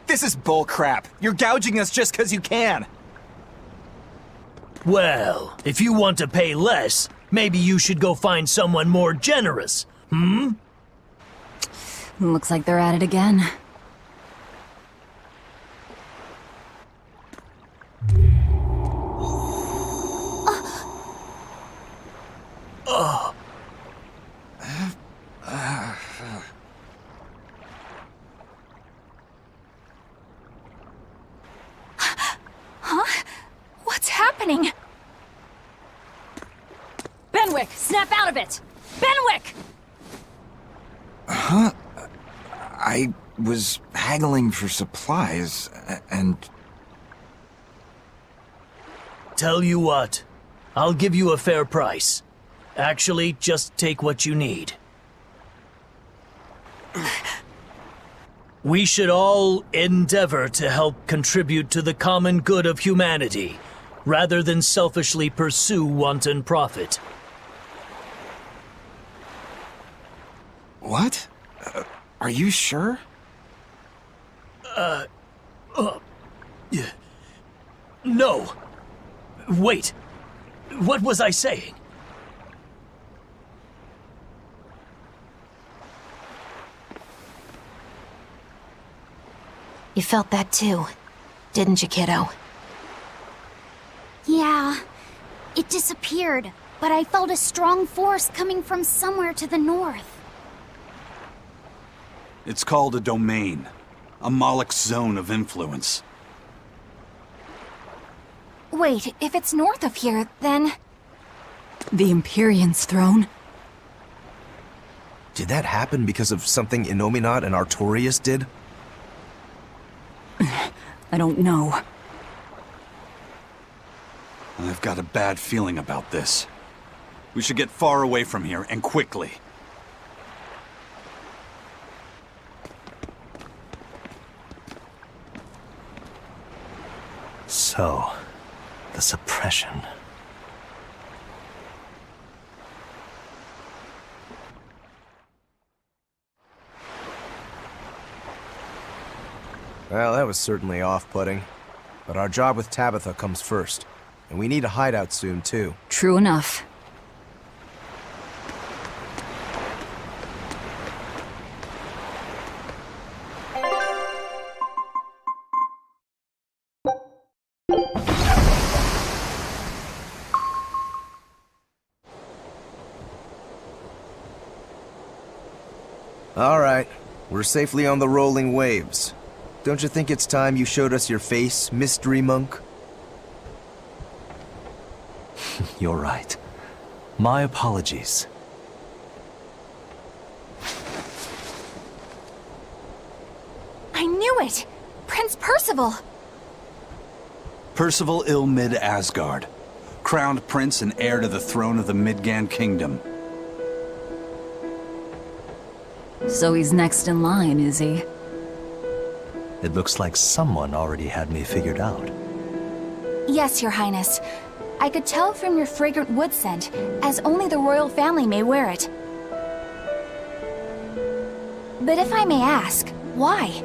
This is bullcrap. You're gouging us just 'cause you can. Well, if you want to pay less, maybe you should go find someone more generous, hmm? Looks like they're at it again. Benwick, snap out of it! Benwick! Huh? I was haggling for supplies, and... Tell you what, I'll give you a fair price. Actually, just take what you need. We should all endeavor to help contribute to the common good of humanity, rather than selfishly pursue wanton profit. What? Are you sure? No. Wait. What was I saying? You felt that too, didn't you, kiddo? Yeah, it disappeared, but I felt a strong force coming from somewhere to the north. It's called a domain, a Moloch zone of influence. Wait, if it's north of here, then... The Empyrean's throne? Did that happen because of something Innominat and Artorias did? I don't know. I've got a bad feeling about this. We should get far away from here, and quickly. So, the suppression. Well, that was certainly off-putting. But our job with Tabitha comes first. And we need a hideout soon, too. True enough. All right, we're safely on the rolling waves. Don't you think it's time you showed us your face, Mystery Monk? You're right. My apologies. I knew it! Prince Percival! Percival Ill-Mid Asgard, crowned prince and heir to the throne of the Midgand Kingdom. So he's next in line, is he? It looks like someone already had me figured out. Yes, Your Highness. I could tell from your fragrant wood scent, as only the royal family may wear it. But if I may ask, why?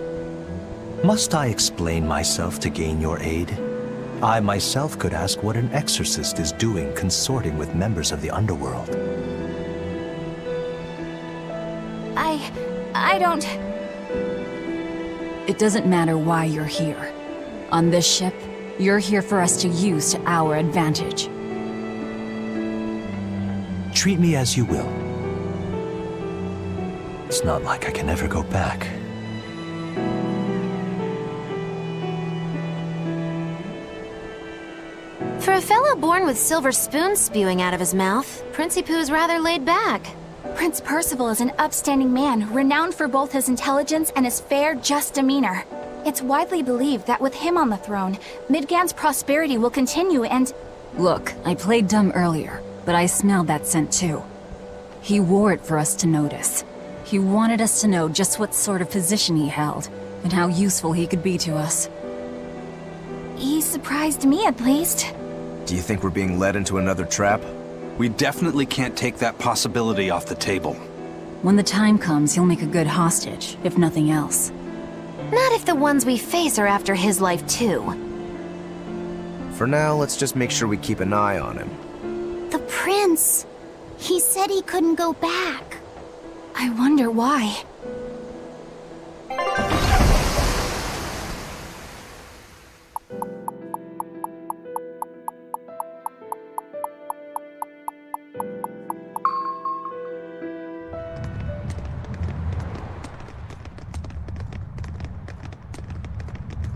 Must I explain myself to gain your aid? I myself could ask what an exorcist is doing consorting with members of the underworld. I don't... It doesn't matter why you're here. On this ship, you're here for us to use to our advantage. Treat me as you will. It's not like I can ever go back. For a fellow born with silver spoons spewing out of his mouth, Princie Pooh's rather laid back. Prince Percival is an upstanding man, renowned for both his intelligence and his fair, just demeanor. It's widely believed that with him on the throne, Midgard's prosperity will continue and... Look, I played dumb earlier, but I smelled that scent too. He wore it for us to notice. He wanted us to know just what sort of position he held, and how useful he could be to us. He surprised me, at least. Do you think we're being led into another trap? We definitely can't take that possibility off the table. When the time comes, he'll make a good hostage, if nothing else. Not if the ones we face are after his life too. For now, let's just make sure we keep an eye on him. The prince. He said he couldn't go back. I wonder why.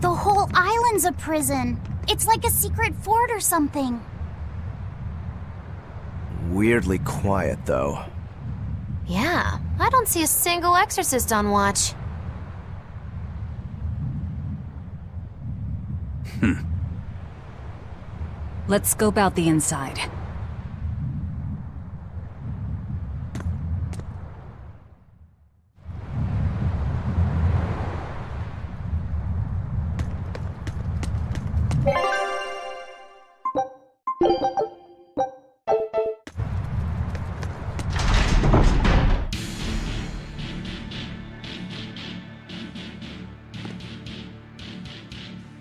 The whole island's a prison. It's like a secret fort or something. Weirdly quiet, though. Yeah, I don't see a single exorcist on watch. Let's scope out the inside.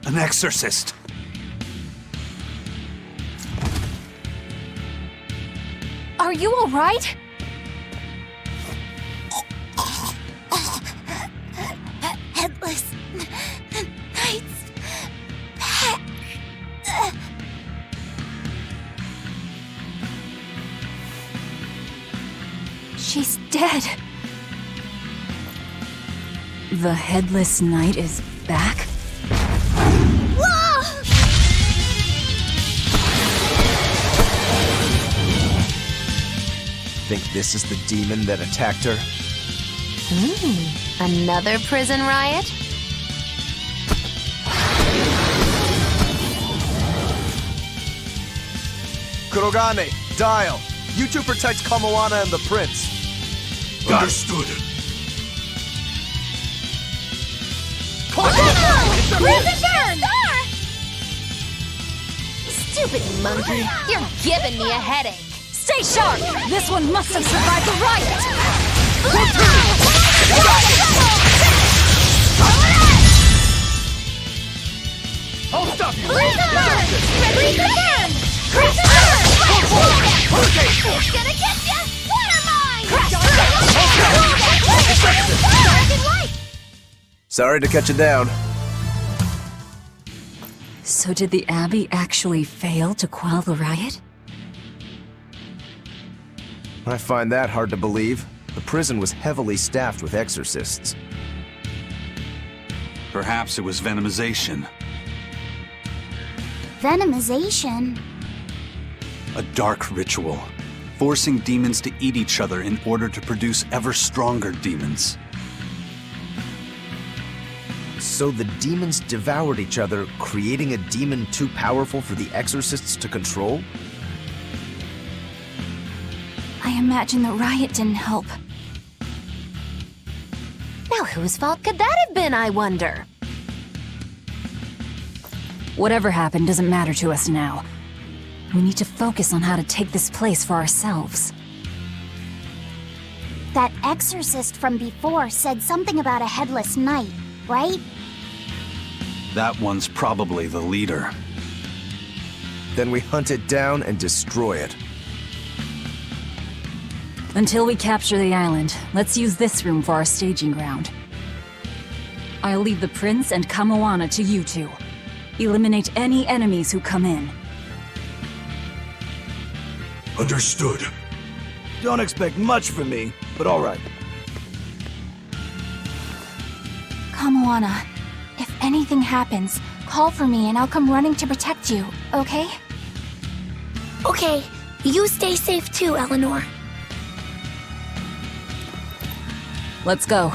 An exorcist! Are you alright? Headless Knights back. She's dead. The Headless Knight is back? Think this is the demon that attacked her? Another prison riot? Kurogane, dial! You two protect Kamoana and the prince. Understood. Stupid monkey, you're giving me a headache. Stay sharp! This one must have survived the riot! I'll stop you! It's gonna get you! Water mine! Sorry to cut you down. So did the Abbey actually fail to quell the riot? I find that hard to believe. The prison was heavily staffed with exorcists. Perhaps it was venomization. Venomization? A dark ritual, forcing demons to eat each other in order to produce ever stronger demons. So the demons devoured each other, creating a demon too powerful for the exorcists to control? I imagine the riot didn't help. Now whose fault could that have been, I wonder? Whatever happened doesn't matter to us now. We need to focus on how to take this place for ourselves. That exorcist from before said something about a headless knight, right? That one's probably the leader. Then we hunt it down and destroy it. Until we capture the island, let's use this room for our staging ground. I'll leave the prince and Kamoana to you two. Eliminate any enemies who come in. Understood. Don't expect much from me, but all right. Kamoana, if anything happens, call for me and I'll come running to protect you, okay? Okay, you stay safe too, Eleanor. Let's go.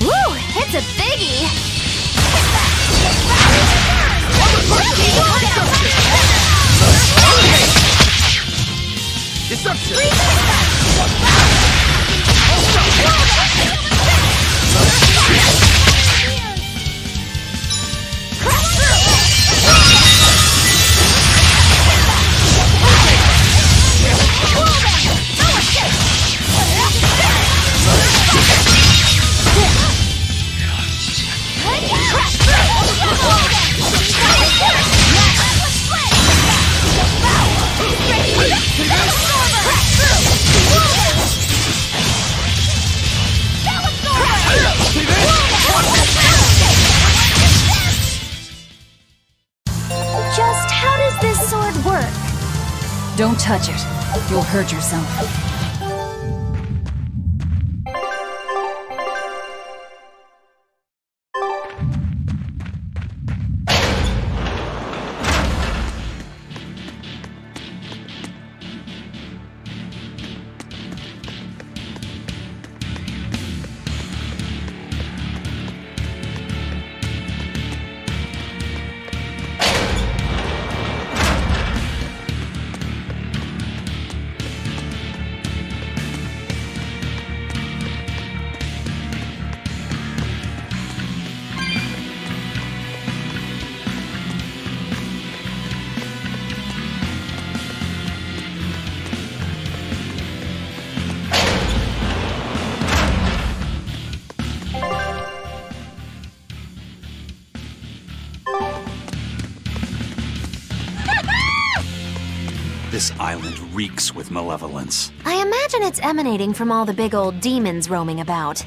Woo! It's a biggie! Just how does this sword work? Don't touch it. You'll hurt yourself. This island reeks with malevolence. I imagine it's emanating from all the big old demons roaming about.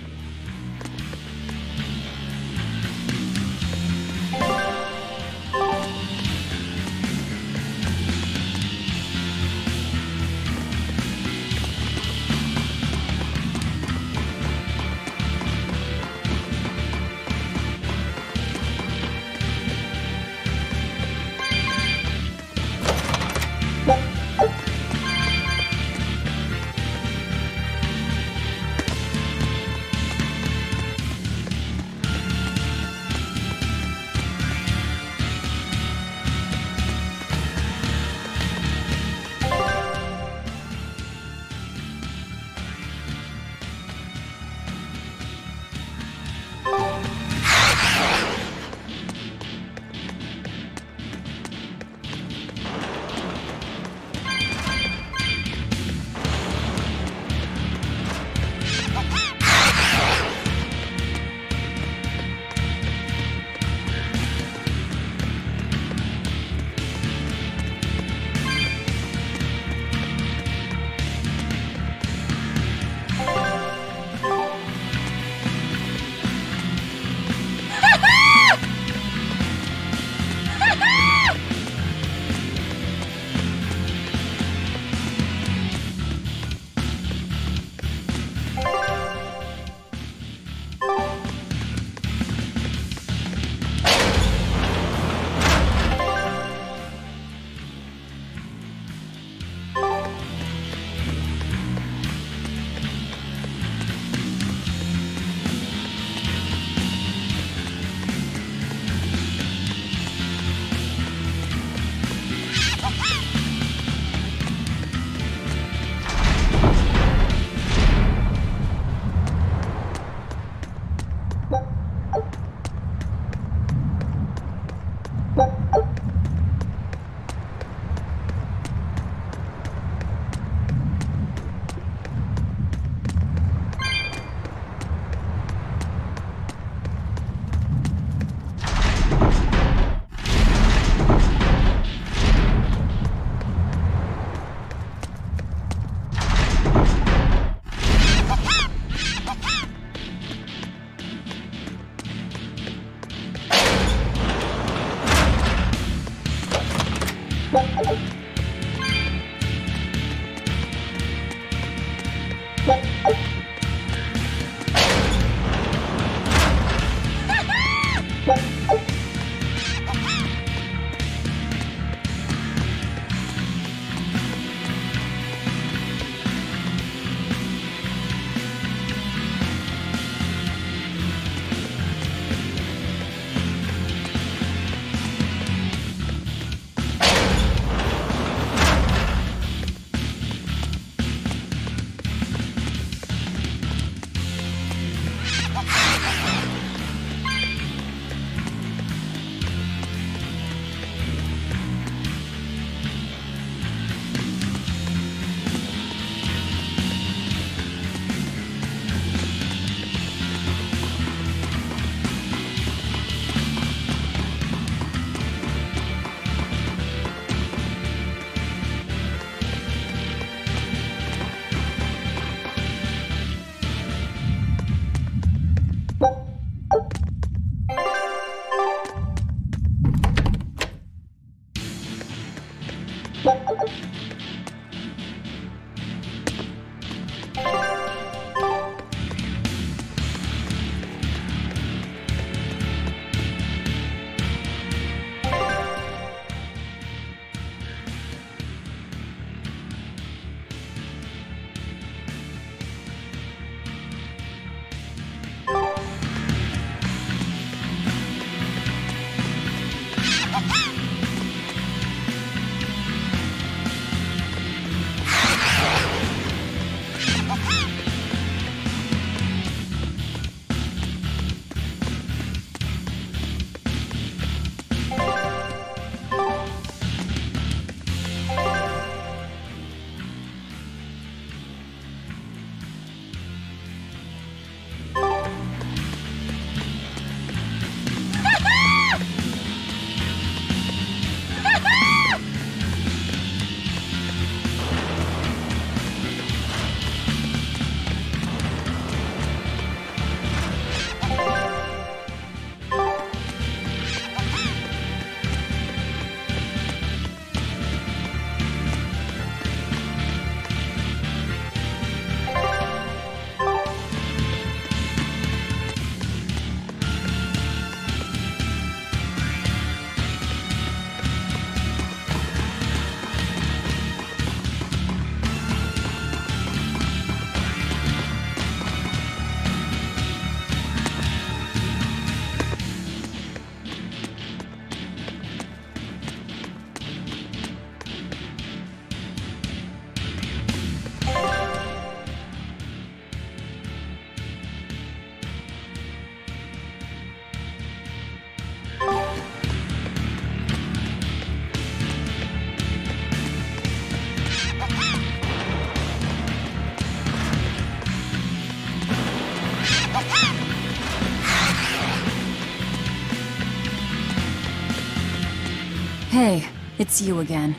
Hey, it's you again.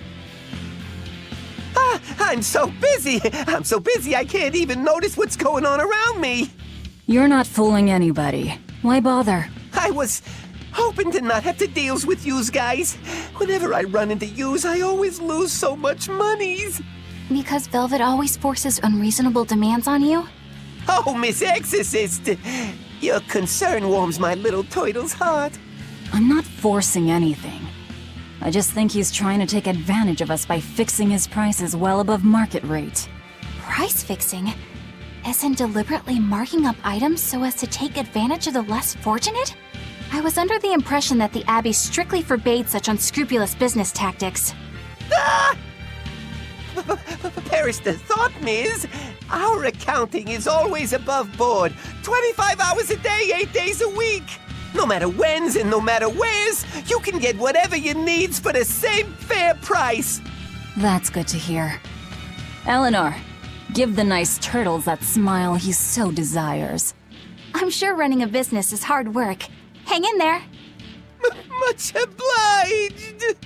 I'm so busy! I'm so busy I can't even notice what's going on around me! You're not fooling anybody. Why bother? I was hoping to not have to deal with yous guys. Whenever I run into yous, I always lose so much monies. Because Velvet always forces unreasonable demands on you? Oh, Miss Exorcist! Your concern warms my little turtle's heart. I'm not forcing anything. I just think he's trying to take advantage of us by fixing his prices well above market rate. Price fixing? As in deliberately marking up items so as to take advantage of the less fortunate? I was under the impression that the Abbey strictly forbade such unscrupulous business tactics. Ah! Perish the thought, Miss. Our accounting is always above board. 25 hours a day, 8 days a week. No matter whens and no matter wheres, you can get whatever you needs for the same fair price. That's good to hear. Eleanor, give the nice turtles that smile he so desires. I'm sure running a business is hard work. Hang in there. Much obliged.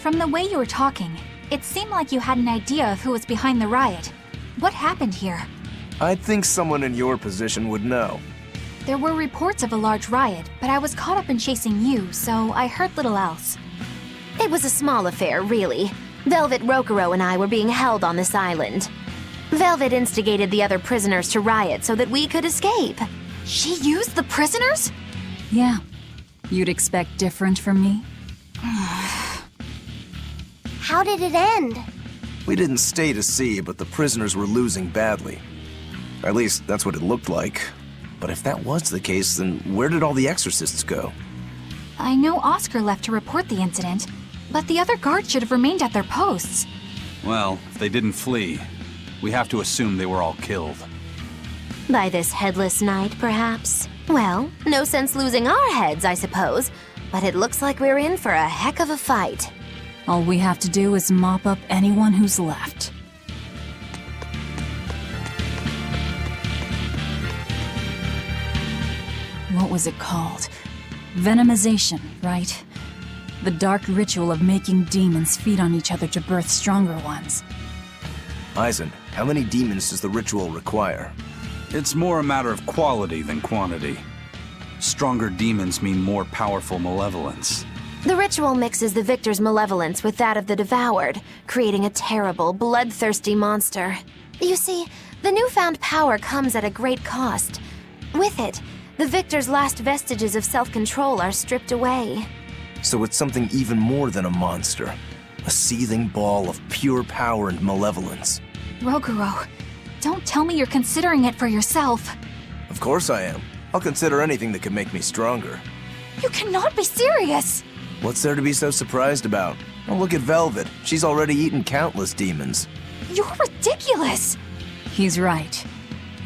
From the way you were talking, it seemed like you had an idea of who was behind the riot. What happened here? I'd think someone in your position would know. There were reports of a large riot, but I was caught up in chasing you, so I heard little else. It was a small affair, really. Velvet Rokuro and I were being held on this island. Velvet instigated the other prisoners to riot so that we could escape. She used the prisoners? Yeah. You'd expect different from me? How did it end? We didn't stay to see, but the prisoners were losing badly. At least, that's what it looked like. But if that was the case, then where did all the exorcists go? I know Oscar left to report the incident, but the other guards should have remained at their posts. Well, if they didn't flee, we have to assume they were all killed. By this headless knight, perhaps? Well, no sense losing our heads, I suppose. But it looks like we're in for a heck of a fight. All we have to do is mop up anyone who's left. What was it called? Venomization, right? The dark ritual of making demons feed on each other to birth stronger ones. Eisen, how many demons does the ritual require? It's more a matter of quality than quantity. Stronger demons mean more powerful malevolence. The ritual mixes the victor's malevolence with that of the devoured, creating a terrible, bloodthirsty monster. You see, the newfound power comes at a great cost. With it, the victor's last vestiges of self-control are stripped away. So it's something even more than a monster. A seething ball of pure power and malevolence. Rokuro, don't tell me you're considering it for yourself. Of course I am. I'll consider anything that can make me stronger. You cannot be serious! What's there to be so surprised about? Oh, look at Velvet. She's already eaten countless demons. You're ridiculous! He's right.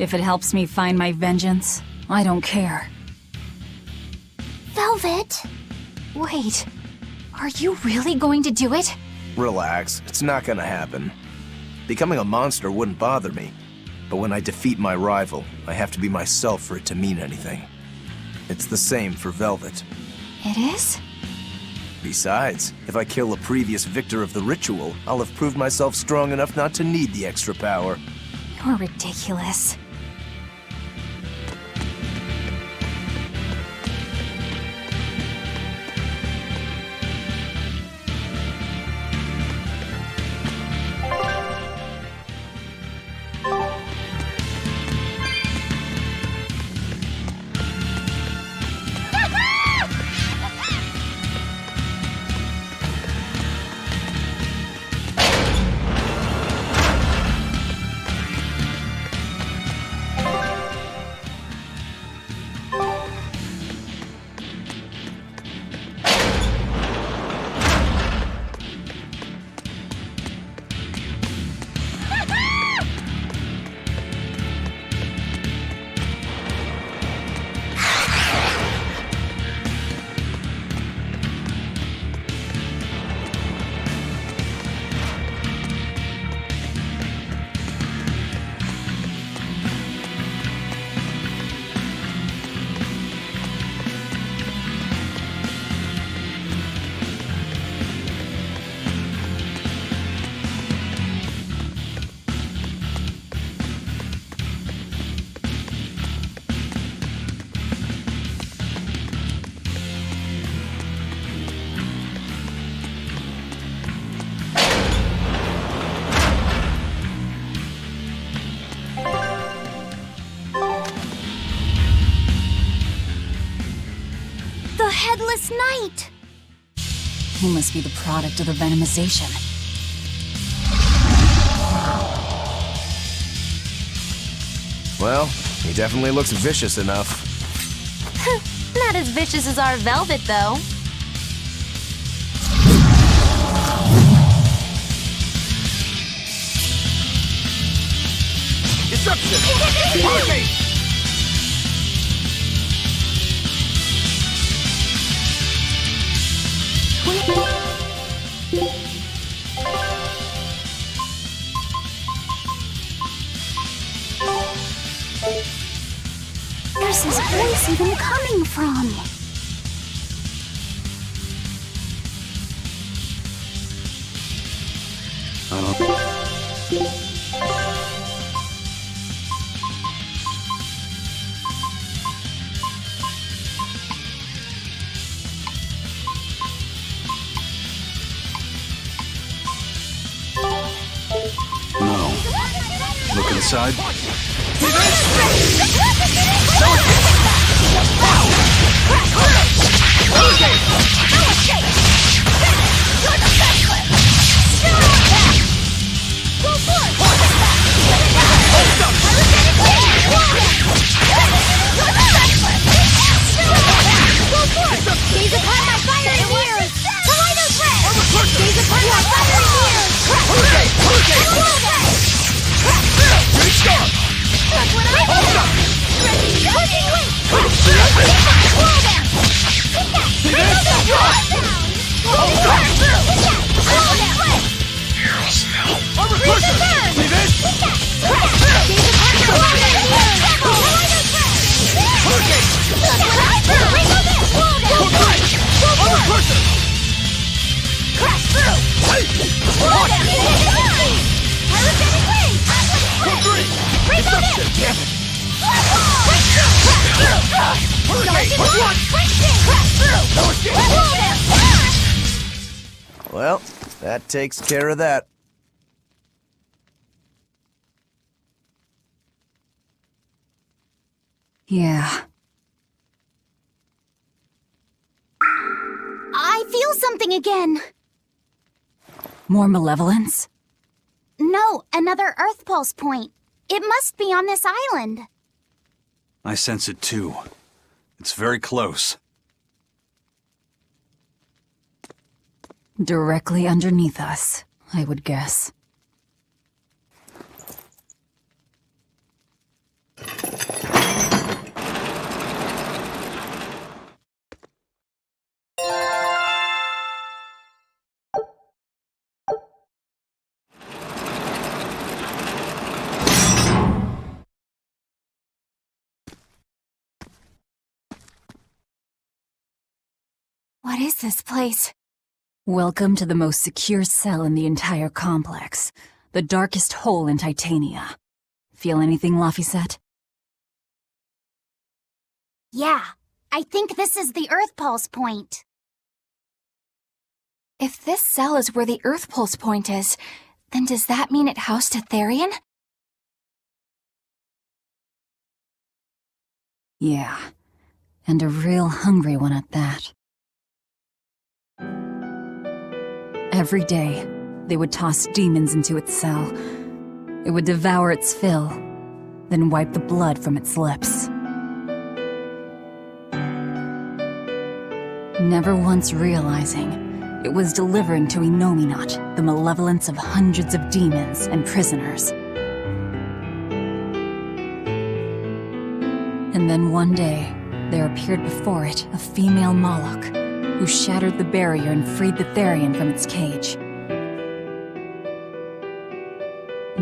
If it helps me find my vengeance, I don't care. Velvet? Wait, are you really going to do it? Relax, it's not gonna happen. Becoming a monster wouldn't bother me. But when I defeat my rival, I have to be myself for it to mean anything. It's the same for Velvet. It is? Besides, if I kill a previous victor of the ritual, I'll have proved myself strong enough not to need the extra power. You're ridiculous. last night. He must be the product of the venomization. Well, he definitely looks vicious enough. Not as vicious as our Velvet, though. Disruption! Hurricane! Where's his voice even coming from? No. Look inside. Gaze upon my fiery mirrors! Tornado threat! Gaze upon my fiery mirrors! Great start! That's what I want! Cooking wing! Slow down! Take that! Slow down! Slow down! Armor crusher! See this? Gaze upon my fiery mirrors! Tornado threat! Hurricane! That's what I want! Slow down! Armor crusher! Crash through! Slow down! Hurricane wing! Code 3! Disruption! Damn it! Hurricane! Well, that takes care of that. Yeah. I feel something again. More malevolence? No, another Earth Pulse point. It must be on this island. I sense it too. It's very close. Directly underneath us, I would guess. What is this place? Welcome to the most secure cell in the entire complex. The darkest hole in Titania. Feel anything, Laphicet? Yeah, I think this is the Earth Pulse point. If this cell is where the Earth Pulse point is, then does that mean it housed a Therian? Yeah. And a real hungry one at that. Every day, they would toss demons into its cell. It would devour its fill, then wipe the blood from its lips. Never once realizing, it was delivering to Inominat the malevolence of hundreds of demons and prisoners. And then one day, there appeared before it a female Moloch, who shattered the barrier and freed the Therian from its cage.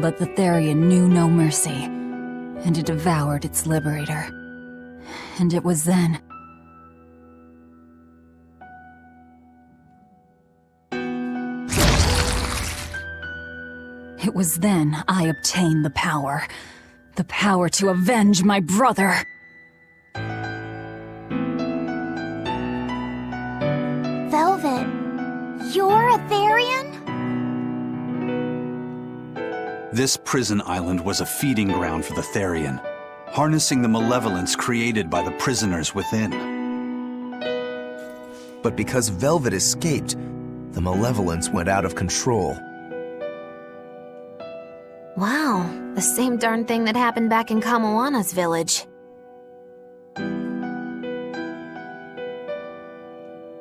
But the Therian knew no mercy, and it devoured its liberator. And it was then... It was then I obtained the power. The power to avenge my brother. Velvet, you're a Therian? This prison island was a feeding ground for the Therian, harnessing the malevolence created by the prisoners within. But because Velvet escaped, the malevolence went out of control. Wow, the same darn thing that happened back in Kamawana's village.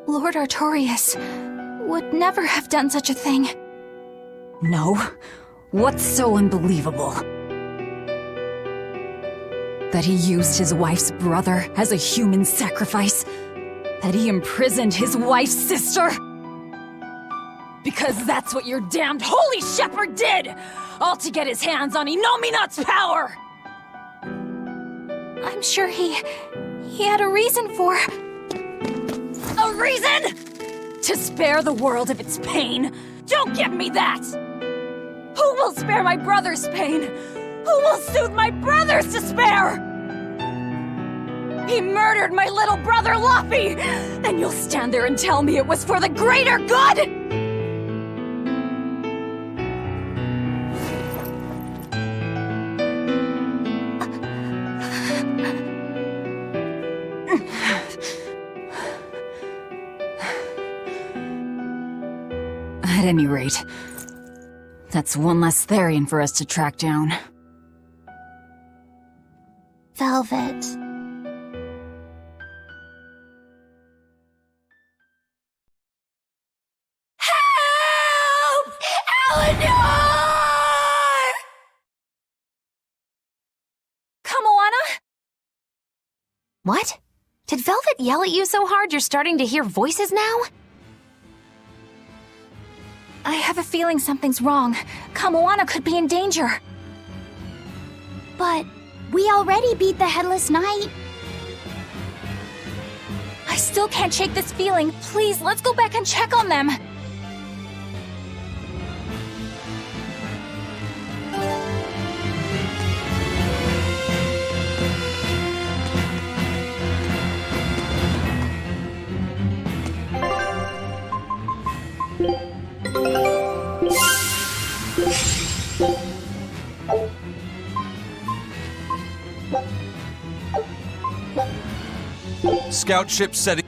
Lord Artorias would never have done such a thing. No. What's so unbelievable? That he used his wife's brother as a human sacrifice? That he imprisoned his wife's sister? Because that's what your damned holy shepherd did! All to get his hands on Inominat's power! I'm sure he had a reason for... A reason? To spare the world of its pain? Don't give me that! Who will spare my brother's pain? Who will soothe my brother's despair? He murdered my little brother Luffy! And you'll stand there and tell me it was for the greater good?! At any rate, that's one less Therian for us to track down. Velvet. Help! Eleanor! Kamoana? What? Did Velvet yell at you so hard you're starting to hear voices now? I have a feeling something's wrong. Kamoana could be in danger. But we already beat the Headless Knight. I still can't shake this feeling. Please, let's go back and check on them. Scout ship setting.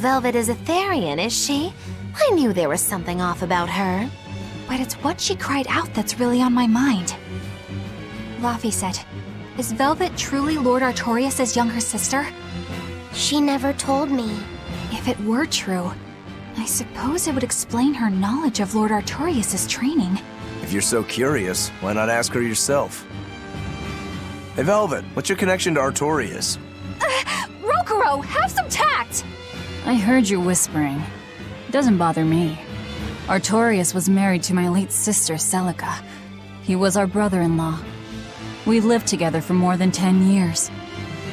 Velvet is a Therian, is she? I knew there was something off about her. But it's what she cried out that's really on my mind. Laphicet, is Velvet truly Lord Artorias' younger sister? She never told me. If it were true, I suppose it would explain her knowledge of Lord Artorias' training. If you're so curious, why not ask her yourself? Hey Velvet, what's your connection to Artorias? Rokuro, have some tact! I heard you whispering. It doesn't bother me. Artorias was married to my late sister, Celica. He was our brother-in-law. We lived together for more than 10 years.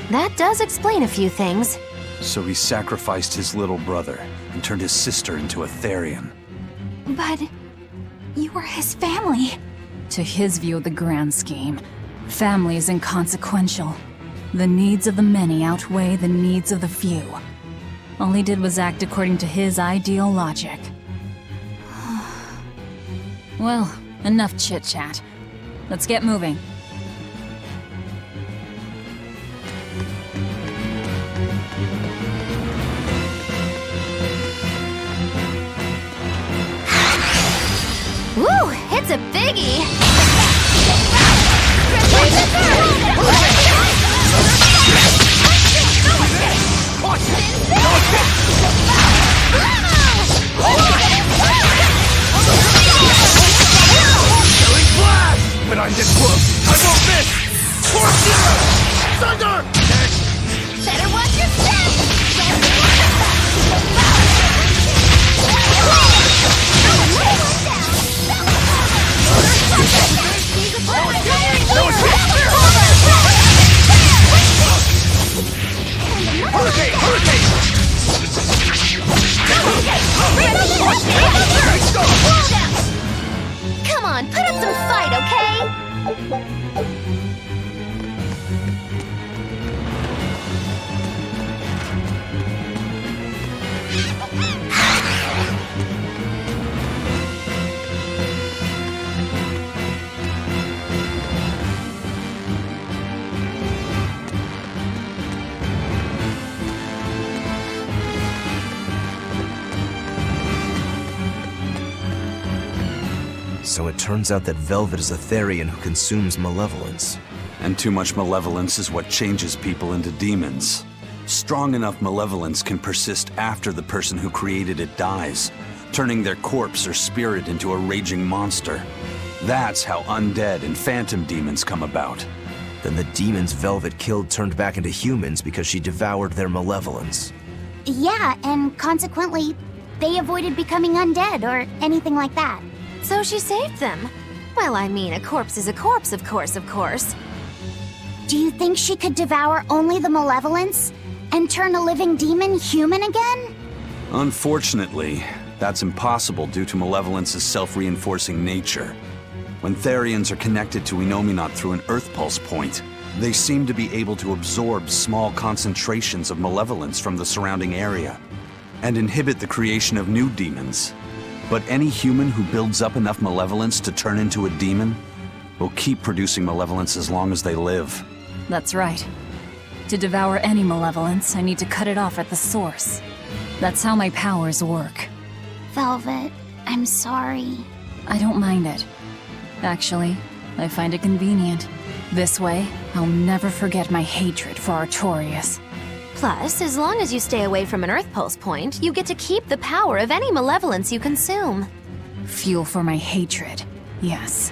That does explain a few things. So he sacrificed his little brother and turned his sister into a Therian. But you were his family. To his view of the grand scheme, family is inconsequential. The needs of the many outweigh the needs of the few. All he did was act according to his ideal logic. Well, enough chit-chat. Let's get moving. Woo! It's a biggie! Better watch your step! Come on, put up some fight, okay? So it turns out that Velvet is a Therian who consumes malevolence. And too much malevolence is what changes people into demons. Strong enough malevolence can persist after the person who created it dies, turning their corpse or spirit into a raging monster. That's how undead and phantom demons come about. Then the demons Velvet killed turned back into humans because she devoured their malevolence. Yeah, and consequently, they avoided becoming undead or anything like that. So she saved them. Well, I mean, a corpse is a corpse, of course. Do you think she could devour only the malevolence and turn a living demon human again? Unfortunately, that's impossible due to malevolence's self-reinforcing nature. When Therians are connected to Enominat through an Earth Pulse point, they seem to be able to absorb small concentrations of malevolence from the surrounding area and inhibit the creation of new demons. But any human who builds up enough malevolence to turn into a demon will keep producing malevolence as long as they live. That's right. To devour any malevolence, I need to cut it off at the source. That's how my powers work. Velvet, I'm sorry. I don't mind it. Actually, I find it convenient. This way, I'll never forget my hatred for Artorias. Plus, as long as you stay away from an Earth Pulse point, you get to keep the power of any malevolence you consume. Fuel for my hatred, yes.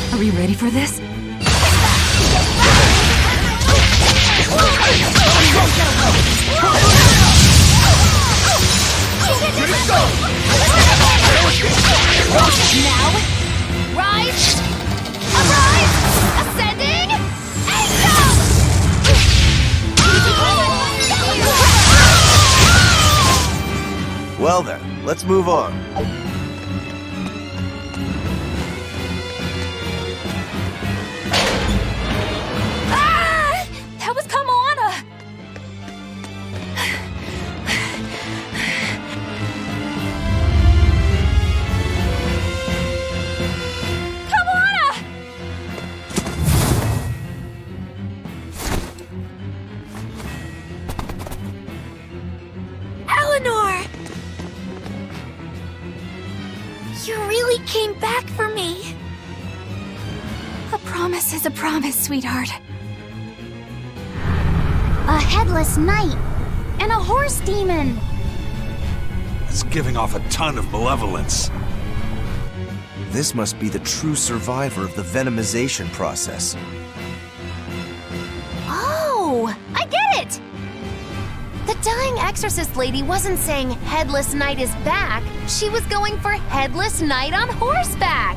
Are we ready for this? Now, rise, arise, ascending, and go! Well then, let's move on. That was Kamoana! Kamoana! Eleanor! You really came back for me. A promise is a promise, sweetheart. A headless knight and a horse demon. It's giving off a ton of malevolence. This must be the true survivor of the venomization process. Oh, I get it! dying exorcist lady wasn't saying Headless Knight is back. She was going for Headless Knight on horseback.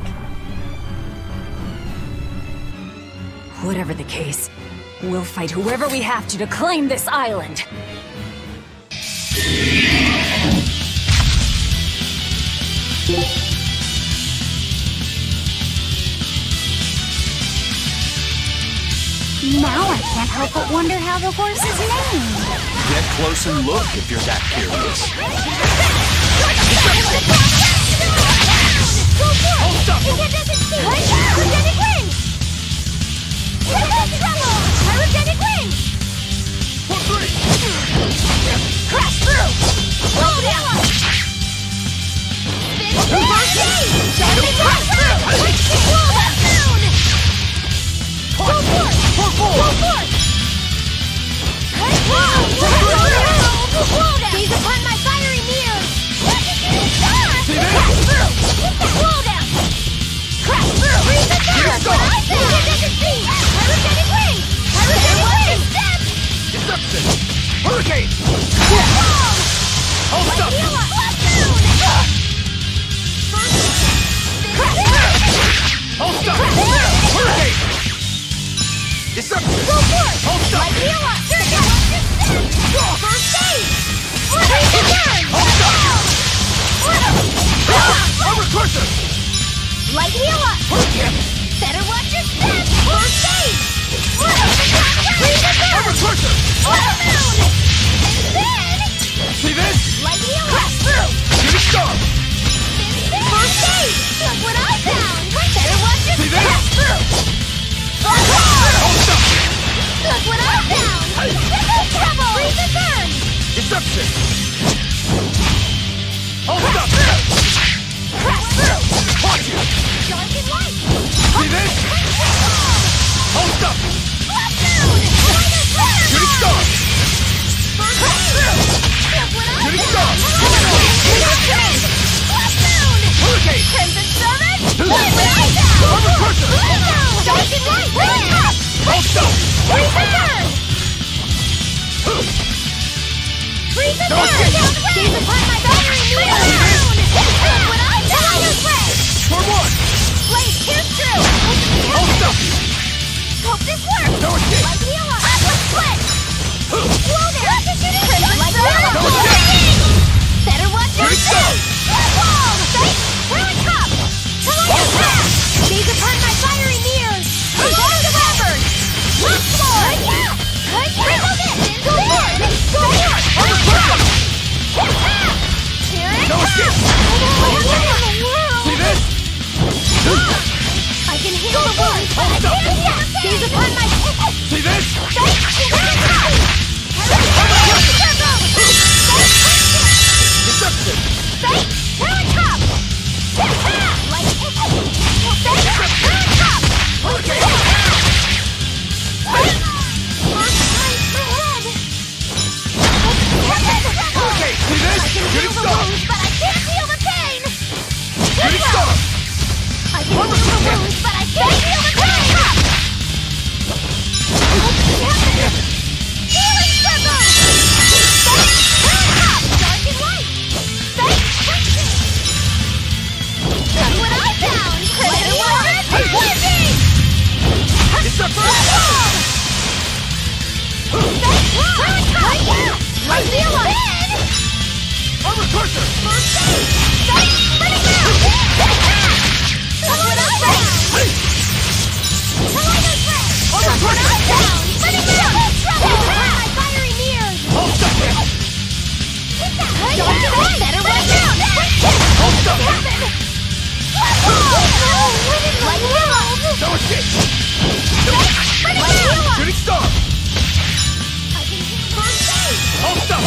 Whatever the case, we'll fight whoever we have to claim this island. Now I can't help but wonder how the horse is named. Get close and look if you're that curious. Hold up! Pyrogenic wings! Pyrogenic wings! For 3! Crash through! Roll down! Spin crash through! Roll down! Go forth! Go forth! Gaze upon my fiery mirrors! Crash through! Roll down! Crash through! Breathe the dark! Pyrogenic beam! Pyrogenic wings! Pyrogenic wings! Deception! Hurricane! Hold up! Hold up! Hurricane! Deception! Go forth! Hold up! First aid! Freeze the turn! Hold up! Overcrusher! Light heal up! Better watch your step! First aid! Freeze the turn! Overcrusher! Watermoon! And then... See this? Light heal up! Crash through! Shooting star! First aid! Look what I found! Better watch your See step! this? Through! Hold up! Look what I found! Trouble! Freeze the turn! Deception! Hold up! Crash through! Watch you! Dark and light! See this? Hold up! Shooting star! Crash through! Look what I Shooting found! Hurricane! Crimson Summit! Look what I found! Overcrusher! Dark and light! Hold up! Freeze the turn! Freeze the turn! Gaze upon my battery mirror! Look what I found! For one! Blaze pierce through! Hold up! Hope this works! No escape! Light heal up! Atlas split! Slow there! Crimson light heal up! No escape! Better watch your Shooting step! Wall! Safe! Ruin cup! Collider crash! Gaze upon my fiery mirrors! Guard the rampart! Lock floor! Remove it! Go forth! Go forth! Here it No comes! escape! What in the world? See this? I can heal the wounds, but I can't yet! Gaze upon my... See this? Deception! Okay, see this? Shooting star! But I can't feel the pain! Shooting star! I can heal the wounds, but I can't feel the pain! Healing circle! Dark and light! Look what I found! Crimson water! Lightning! Light heal up! Overcrusher! First aid! Spin it down! Look what I found! Collider threat! Look what I found! Spin it down! My fiery mirrors! Hold up! Better watch out! Hold up! Light heal up! No escape! Spin it down! Shooting star! I can heal first aid! Hold up!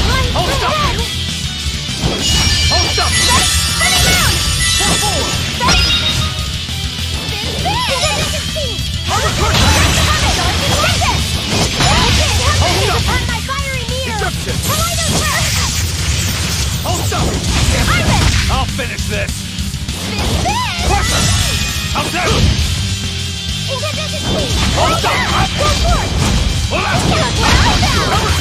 Light Hold up! ahead! Hold up! Spin it down! For forward! Overcrusher! Hold up! Upon my fiery mirror! Deception! Collider threat! Hold up! Ivan! I'll finish this! Spin! Crusher! Out there! Incandescent beam! Hold up! Go forth! Hold up! Look what I found!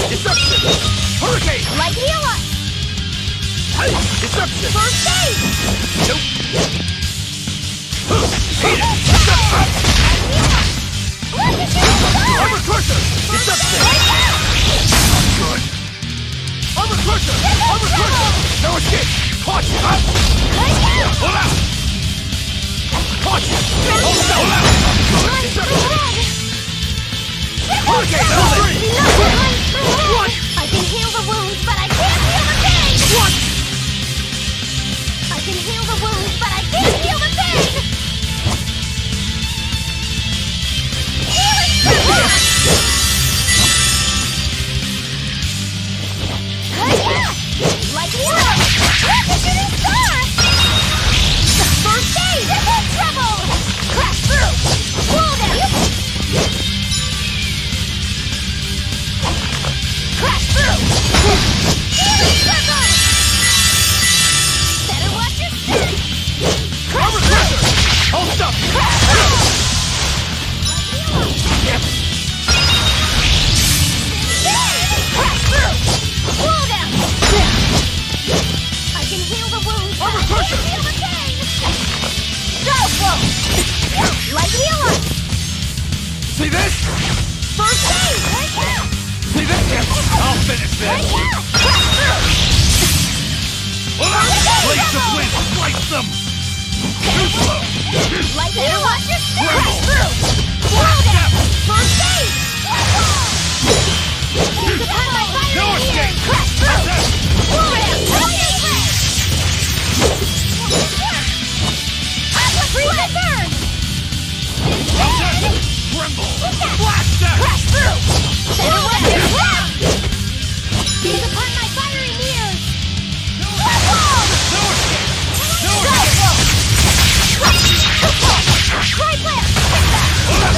Disruption! Hurricane! Light heal up! Disruption! First aid! Nope! Armor crusher! Disruption! Good! Armor crusher! Armor crusher! No escape! Caught you! Up! Hold out! Caught you! Hold out! Good! Disruption! Hurricane! What? I can heal the wounds, but I can't heal the pain! What? I can heal the wounds, but I can't heal the pain! Healing power! Like healing! Rapid shooting star! First aid! Defeat trouble! Crash through! Wall down! Crash through! Healing circle! Better watch your step! Crash through! Hold up! Crash through! Crash through! Wall down! I can heal the wounds, but I can't heal the pain! Go flow! Light heal up! See this? First aid! Right now! See this? I'll finish this! Right now! Crash through! Hold out! Blades of wind! Slice them! Too slow! Light heal up! Crash through! Wall down! First aid! Upon my fire No and escape! healing! Crash through! Wall down! Freeze and burn! Tremble! Blast them! Crash through! Better watch your step! Gaze upon my fiery mirrors! Wall! No escape! No Go! escape! Cry plant! Hold up!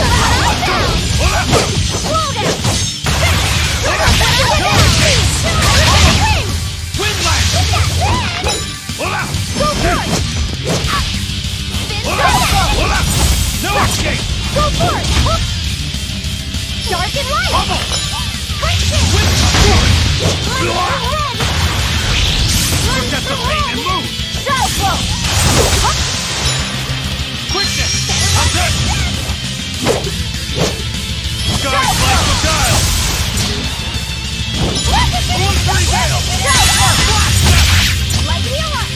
Down! Hold up! Wall down! No escape! Wing! Wind lash! Hold up! Go for it! Hold up! Hold up! No escape! Go for it! Dark and light! Bubble! Quick shit! Forget the pain and move! Shadow flow! Quickness! I'm dead! Skies like the dial! One free veil! Light heal up!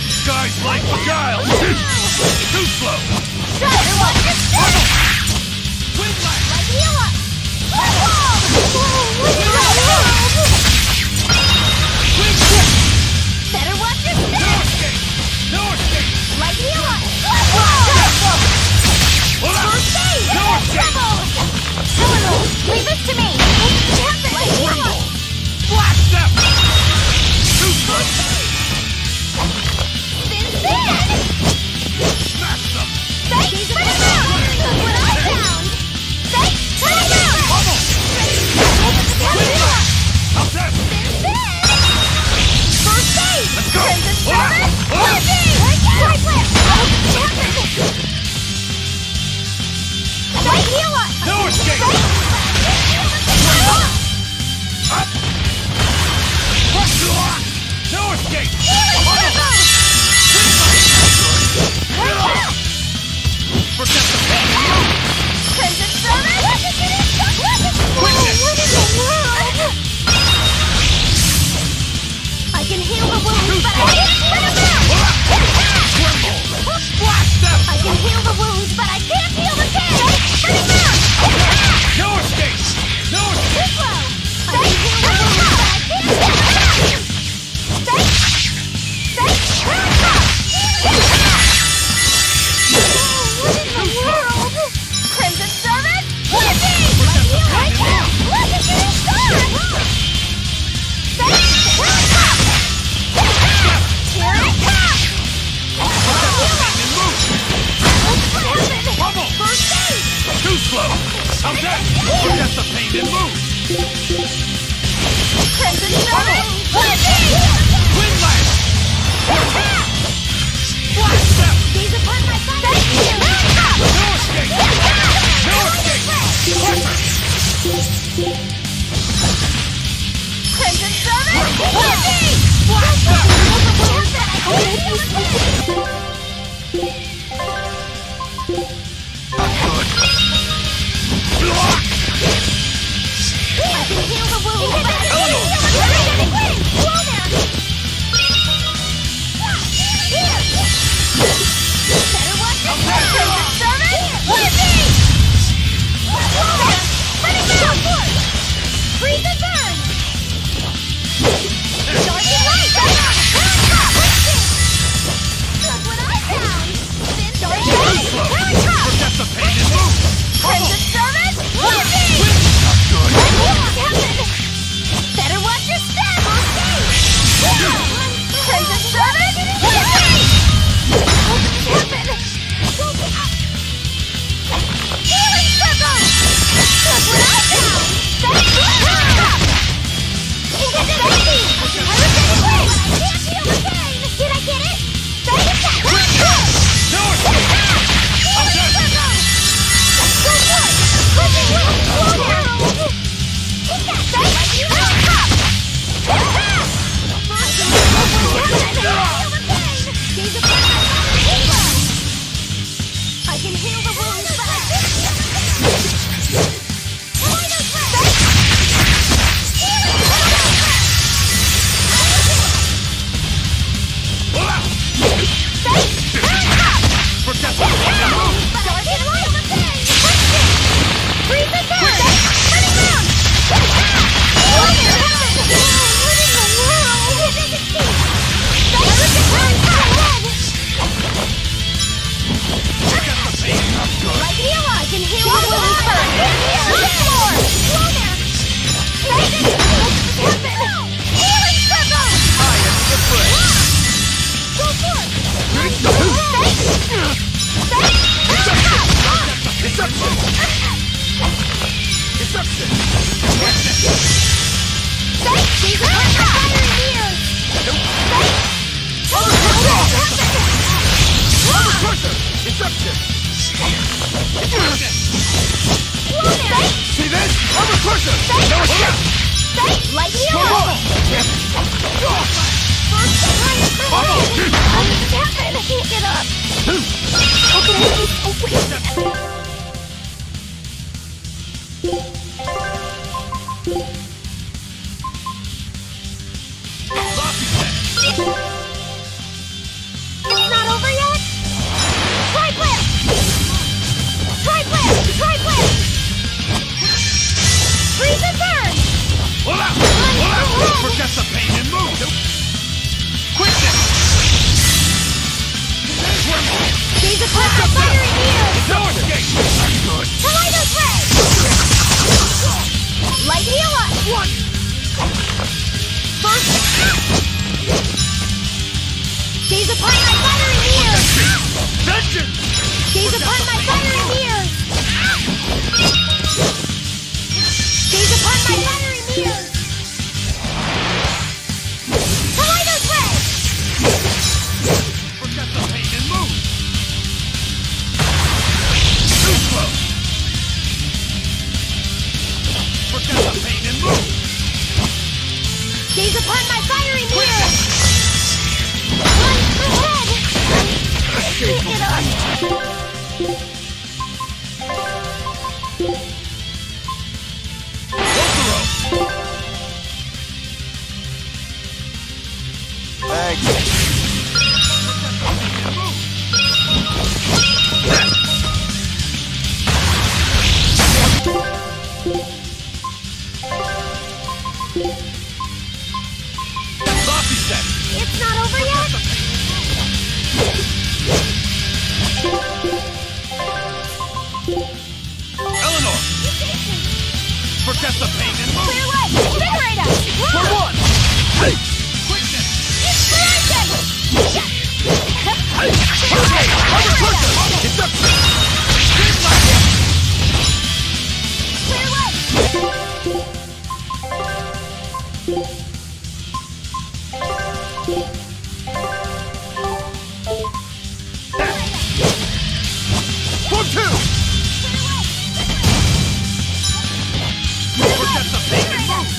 Skies like the dial! Too slow! Shadow watch your step! Wind lash! Light heal up! Better watch your No step! escape! No escape! Light heal up! Hold up! First aid! No escape! Trouble! Terminal, leave this to me! Light heal up! Blast them! Too slow! Spin spin! Smash them! Thanks for the mount! Look what I found! Thanks for the mount! Bubble! Heal up! I'm dead! Spin spin! First aid! Let's go! Crimson Hold up! service! Hold up! Cry plant! Light heal up! No escape! Up! No escape! Forget the pain! Crimson service! Quickness! What in the world? I can heal the wounds, but I can't heal the Tremble! Blast them! I can heal the wounds, but I can't heal the pain! No escape! No escape! I can heal the wounds, but I can't heal the What in the world? Crimson service? Right now! Look at you star! Here I come! Bubble! First aid! Too slow! I'm dead! Forget the pain and move! Crimson service! Wind lash! Blast them! Gaze upon my fire! Deception! These are my fiery mirrors! Deception! See this? Armor crusher! No escape! Light me up! First, how did this happen? I can't get up. Okay, It's not over yet? Tri-blast! Tri-blast! Tri-blast! Freeze and burn! Pull out! Pull out! Forget the pain and move! Quickness! Gaze upon my fiery mirrors! No escape! That's good! Tornado thread! Light heal up! What? First, gaze upon my fiery mirrors! Vengeance! Gaze upon my fiery mirrors! Gaze upon my fiery mirrors! Tornado thread! Forget the pain and move! Too close! Forget the pain and move! Gaze upon my fiery mirrors! My head! I can't get up! Lobby set! It's not over yet? Eleanor! Forget the pain and move! Clear way! Invigorate us! For one! Quickness! Inspiration! Okay! Armor crusher! Deception! Green light! Clear way! Form two! Forget the pain and move!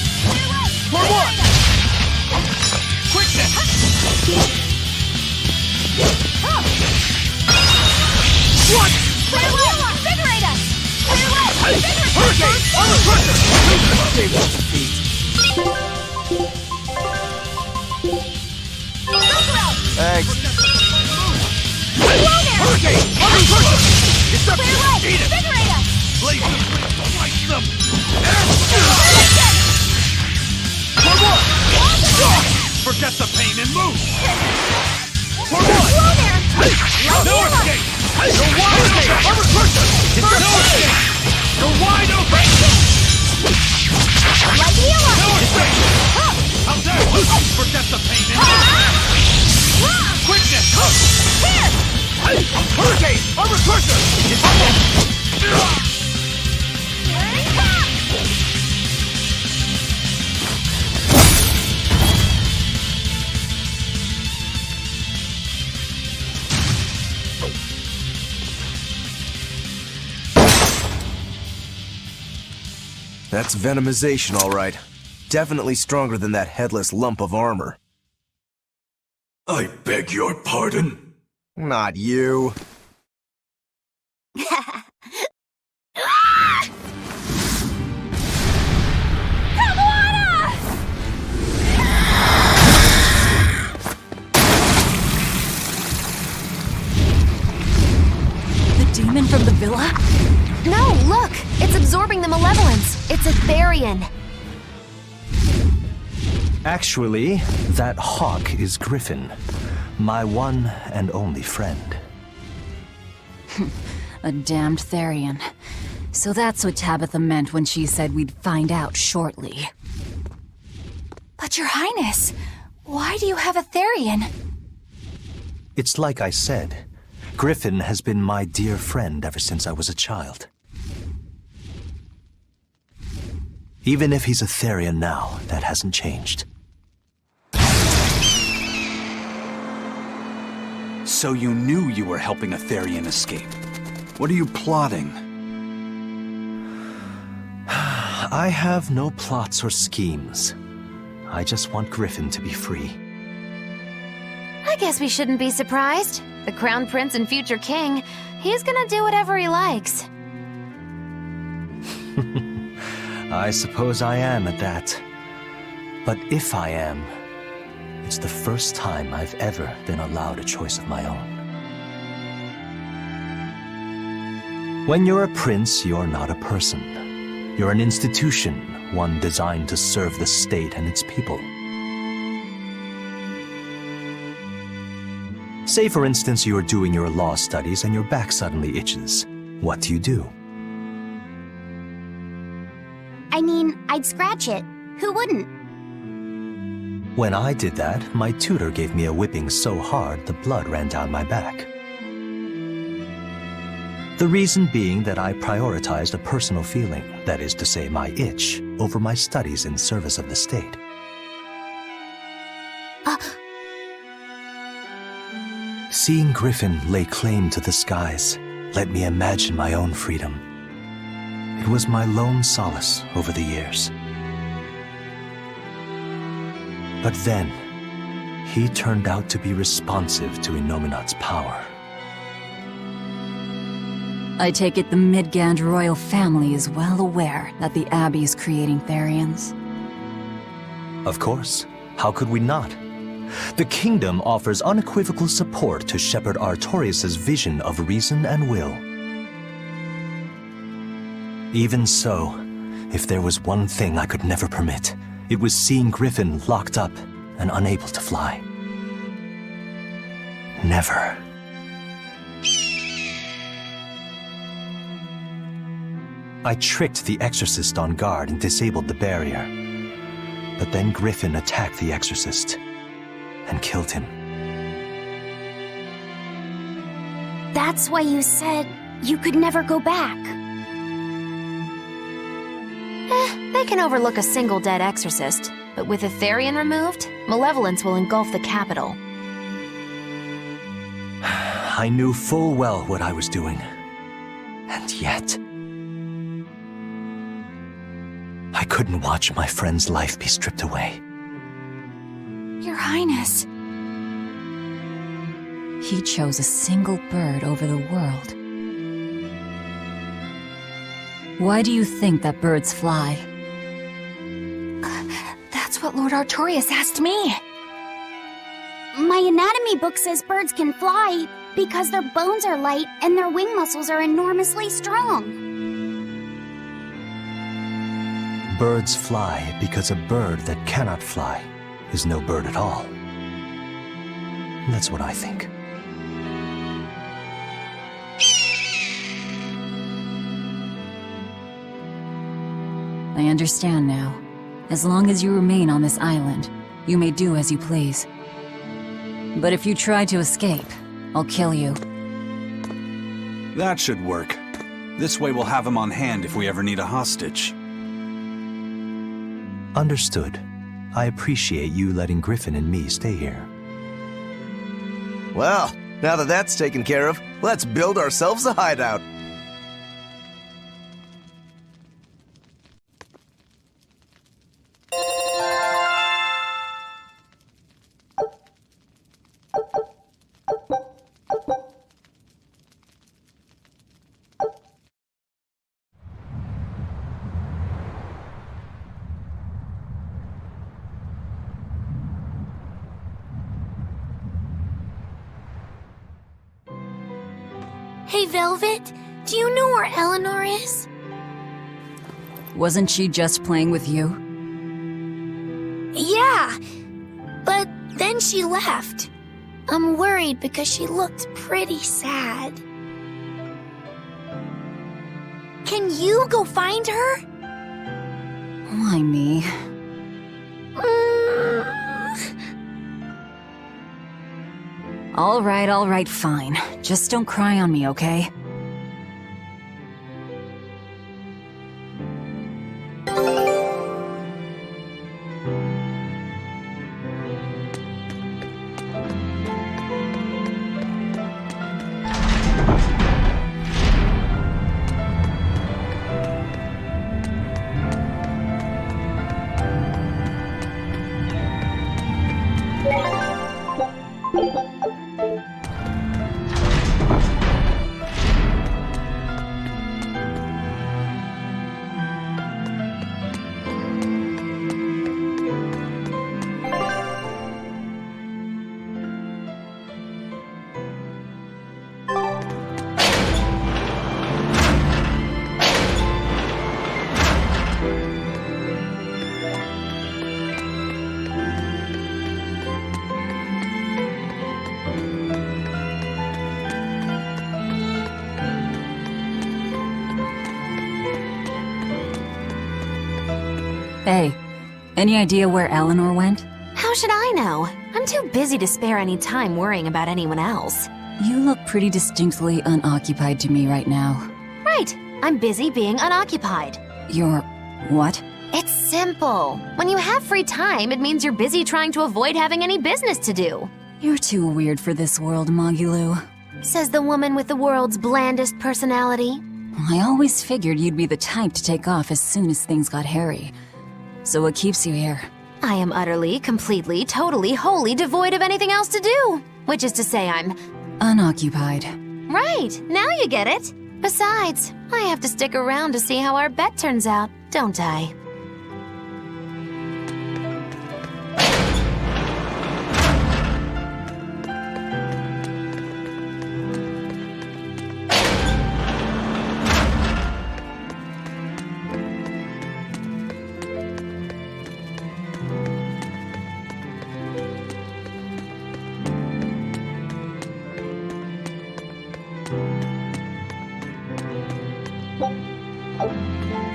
For one! Quickness! What? Clear way! Invigorate us! Clear way! Invigorate us! Hurricane! Armor crusher! Thanks. Hurricane! Armor crusher! Deception! Clear way! Eat it! Invigorate us! Blaze them! Slice them! For one! Forget the pain and move! For one! Whoa there! No escape! You're wide open! Armor crusher! No escape! You're wide open! Light heal up! No escape! How's that? Forget the pain and move! Quickness! Here! Hurricane! Armor crusher! That's venomization, all right. Definitely stronger than that headless lump of armor. I beg your pardon? Not you. The demon from the villa? No, look! It's absorbing the malevolence. It's a Therian. Actually, that hawk is Griffin, my one and only friend. A damned Therian. So that's what Tabitha meant when she said we'd find out shortly. But Your Highness, why do you have a Therian? It's like I said. Griffin has been my dear friend ever since I was a child. Even if he's a Therian now, that hasn't changed. So you knew you were helping a Therian escape. What are you plotting? I have no plots or schemes. I just want Griffin to be free. I guess we shouldn't be surprised. The Crown Prince and future king, he's gonna do whatever he likes. I suppose I am at that. But if I am, it's the first time I've ever been allowed a choice of my own. When you're a prince, you're not a person. You're an institution, one designed to serve the state and its people. Say, for instance, you're doing your law studies and your back suddenly itches. What do? I mean, I'd scratch it. Who wouldn't? When I did that, my tutor gave me a whipping so hard the blood ran down my back. The reason being that I prioritized a personal feeling, that is to say my itch, over my studies in service of the state. Seeing Griffin lay claim to the skies let me imagine my own freedom. It was my lone solace over the years. But then, he turned out to be responsive to Innominat's power. I take it the Midgand royal family is well aware that the Abbey is creating Therians. Of course. How could we not? The kingdom offers unequivocal support to Shepherd Artorius' vision of reason and will. Even so, if there was one thing I could never permit, it was seeing Griffin locked up and unable to fly. Never. I tricked the Exorcist on guard and disabled the barrier. But then Griffin attacked the Exorcist and killed him. That's why you said you could never go back. They can overlook a single dead exorcist, but with a Therian removed, malevolence will engulf the capital. I knew full well what I was doing. And yet, I couldn't watch my friend's life be stripped away. Your Highness. He chose a single bird over the world. Why do you think that birds fly? That's what Lord Artorius asked me. My anatomy book says birds can fly because their bones are light and their wing muscles are enormously strong. Birds fly because a bird that cannot fly is no bird at all. That's what I think. I understand now. As long as you remain on this island, you may do as you please. But if you try to escape, I'll kill you. That should work. This way we'll have him on hand if we ever need a hostage. Understood. I appreciate you letting Griffin and me stay here. Well, now that that's taken care of, let's build ourselves a hideout. Hey, Velvet, do you know where Eleanor is? Wasn't she just playing with you? Yeah, but then she left. I'm worried because she looked pretty sad. Can you go find her? Why me? All right, fine. Just don't cry on me, okay? Hey, any idea where Eleanor went? How should I know? I'm too busy to spare any time worrying about anyone else. You look pretty distinctly unoccupied to me right now. Right, I'm busy being unoccupied. You're... what? It's simple. When you have free time, it means you're busy trying to avoid having any business to do. You're too weird for this world, Magilou. Says the woman with the world's blandest personality. I always figured you'd be the type to take off as soon as things got hairy. So what keeps you here? I am utterly, completely, totally, wholly devoid of anything else to do. Which is to say I'm... unoccupied. Right, now you get it. Besides, I have to stick around to see how our bet turns out, don't I?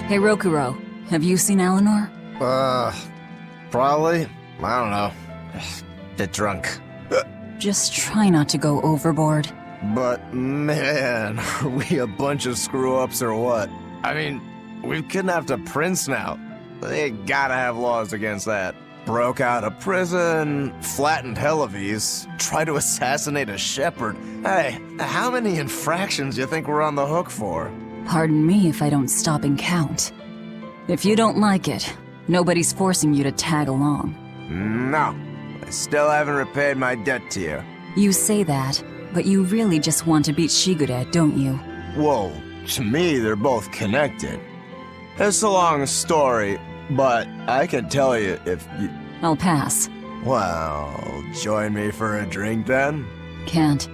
Hey, Rokuro, have you seen Eleanor? Probably. I don't know. Bit drunk. Just try not to go overboard. But man, are we a bunch of screw-ups or what? I mean, we've kidnapped a prince now. They gotta have laws against that. Broke out of prison, flattened Helives, tried to assassinate a shepherd. Hey, how many infractions do you think we're on the hook for? Pardon me if I don't stop and count. If you don't like it, nobody's forcing you to tag along. No, I still haven't repaid my debt to you. You say that, but you really just want to beat Shigure, don't you? Whoa, to me they're both connected. It's a long story, but I can tell you if you... I'll pass. Well, join me for a drink then? Can't.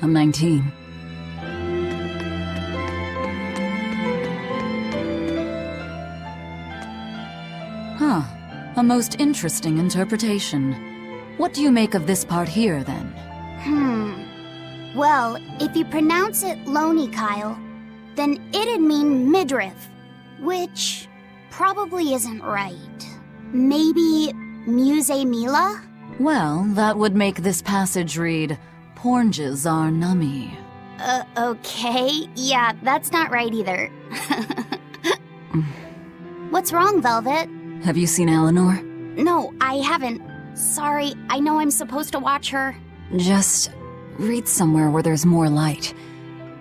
I'm 19. Huh. A most interesting interpretation. What do you make of this part here, then? Well, if you pronounce it Loney Kyle, then it'd mean midriff, which probably isn't right. Maybe Muse Mila? Well, that would make this passage read, Pornges are nummy. Okay. Yeah, that's not right either. What's wrong, Velvet? Have you seen Eleanor? No, I haven't. Sorry, I know I'm supposed to watch her. Just read somewhere where there's more light.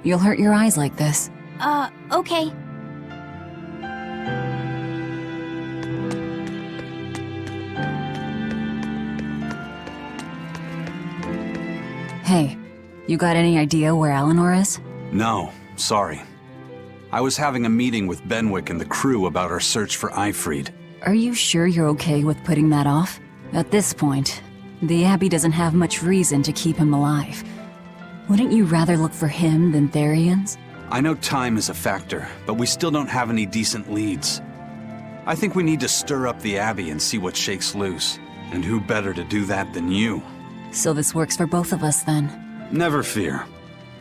You'll hurt your eyes like this. Okay. Hey, you got any idea where Eleanor is? No, sorry. I was having a meeting with Benwick and the crew about our search for Ifried. Are you sure you're okay with putting that off? At this point, the Abbey doesn't have much reason to keep him alive. Wouldn't you rather look for him than Therians? I know time is a factor, but we still don't have any decent leads. I think we need to stir up the Abbey and see what shakes loose. And who better to do that than you? So this works for both of us, then? Never fear.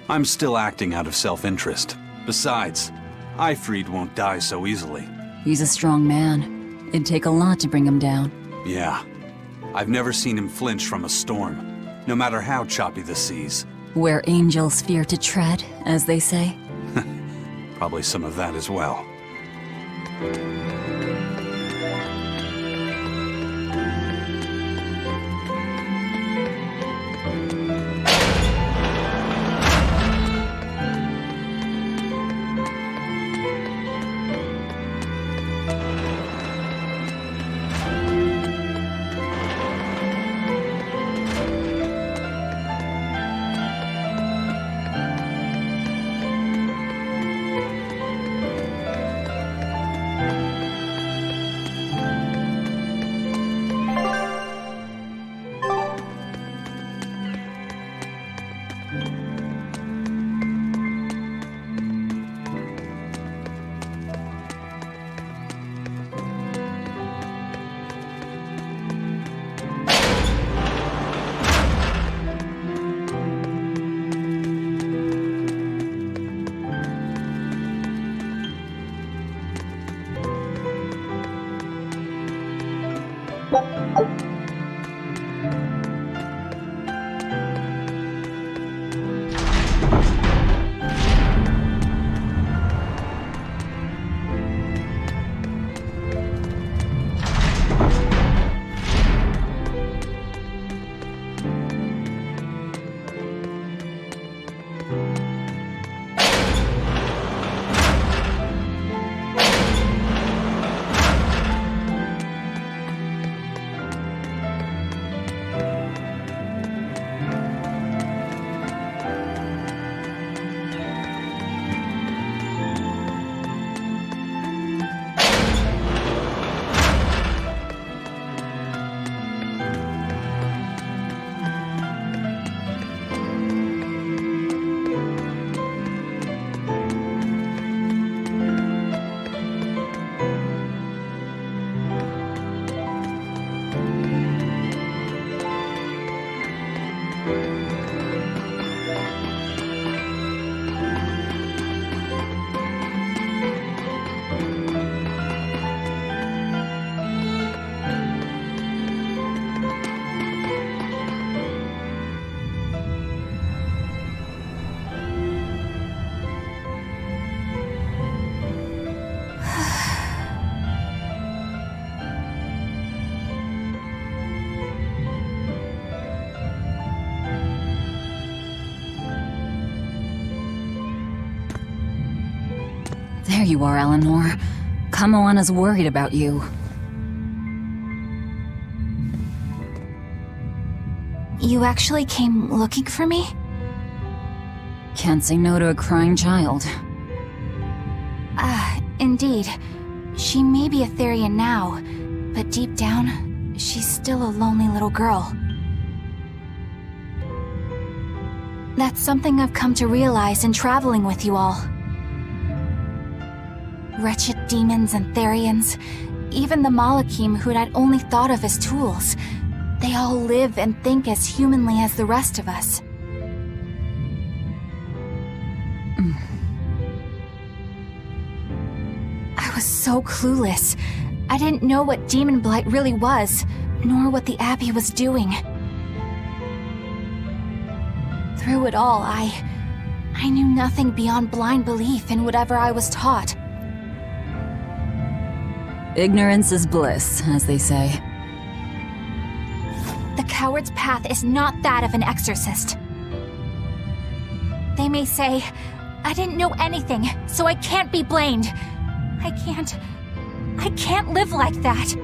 I'm still acting out of self-interest. Besides, Ifried won't die so easily. He's a strong man. It'd take a lot to bring him down. Yeah. I've never seen him flinch from a storm, no matter how choppy the seas. Where angels fear to tread, as they say. Probably some of that as well. There you are, Eleanor. Kamoana's worried about you. You actually came looking for me? Can't say no to a crying child. Indeed. She may be a Therian now, but deep down, she's still a lonely little girl. That's something I've come to realize in traveling with you all. Wretched demons and Therians, even the Malakim who'd I'd only thought of as tools, they all live and think as humanly as the rest of us. I was so clueless. I didn't know what Demon Blight really was, nor what the Abbey was doing. Through it all, I knew nothing beyond blind belief in whatever I was taught. Ignorance is bliss, as they say. The coward's path is not that of an exorcist. They may say, I didn't know anything, so I can't be blamed. I can't live like that.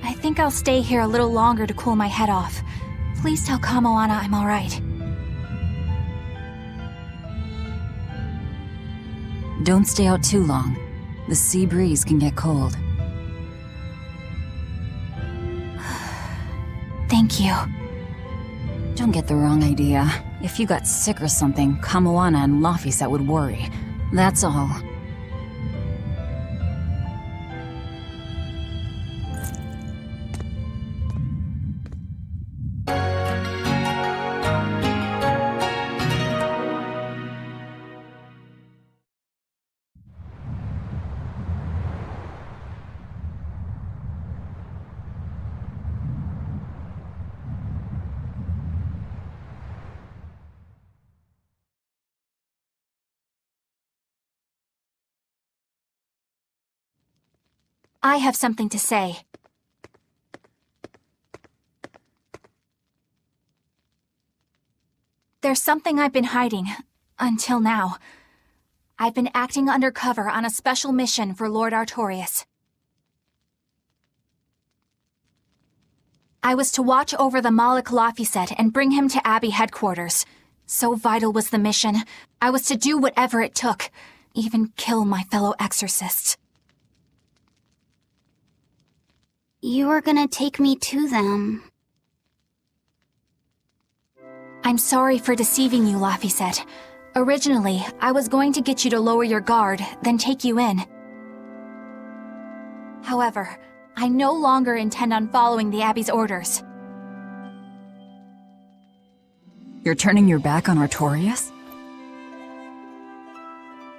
I think I'll stay here a little longer to cool my head off. Please tell Kamoana I'm alright. Don't stay out too long. The sea breeze can get cold. Thank you. Don't get the wrong idea. If you got sick or something, Kamoana and Laphicet would worry. That's all. I have something to say. There's something I've been hiding, until now. I've been acting undercover on a special mission for Lord Artorias. I was to watch over the Malik Laphicet and bring him to Abbey headquarters. So vital was the mission. I was to do whatever it took, even kill my fellow exorcists. You were gonna take me to them. I'm sorry for deceiving you, Laphicet. Originally, I was going to get you to lower your guard, then take you in. However, I no longer intend on following the Abbey's orders. You're turning your back on Artorias?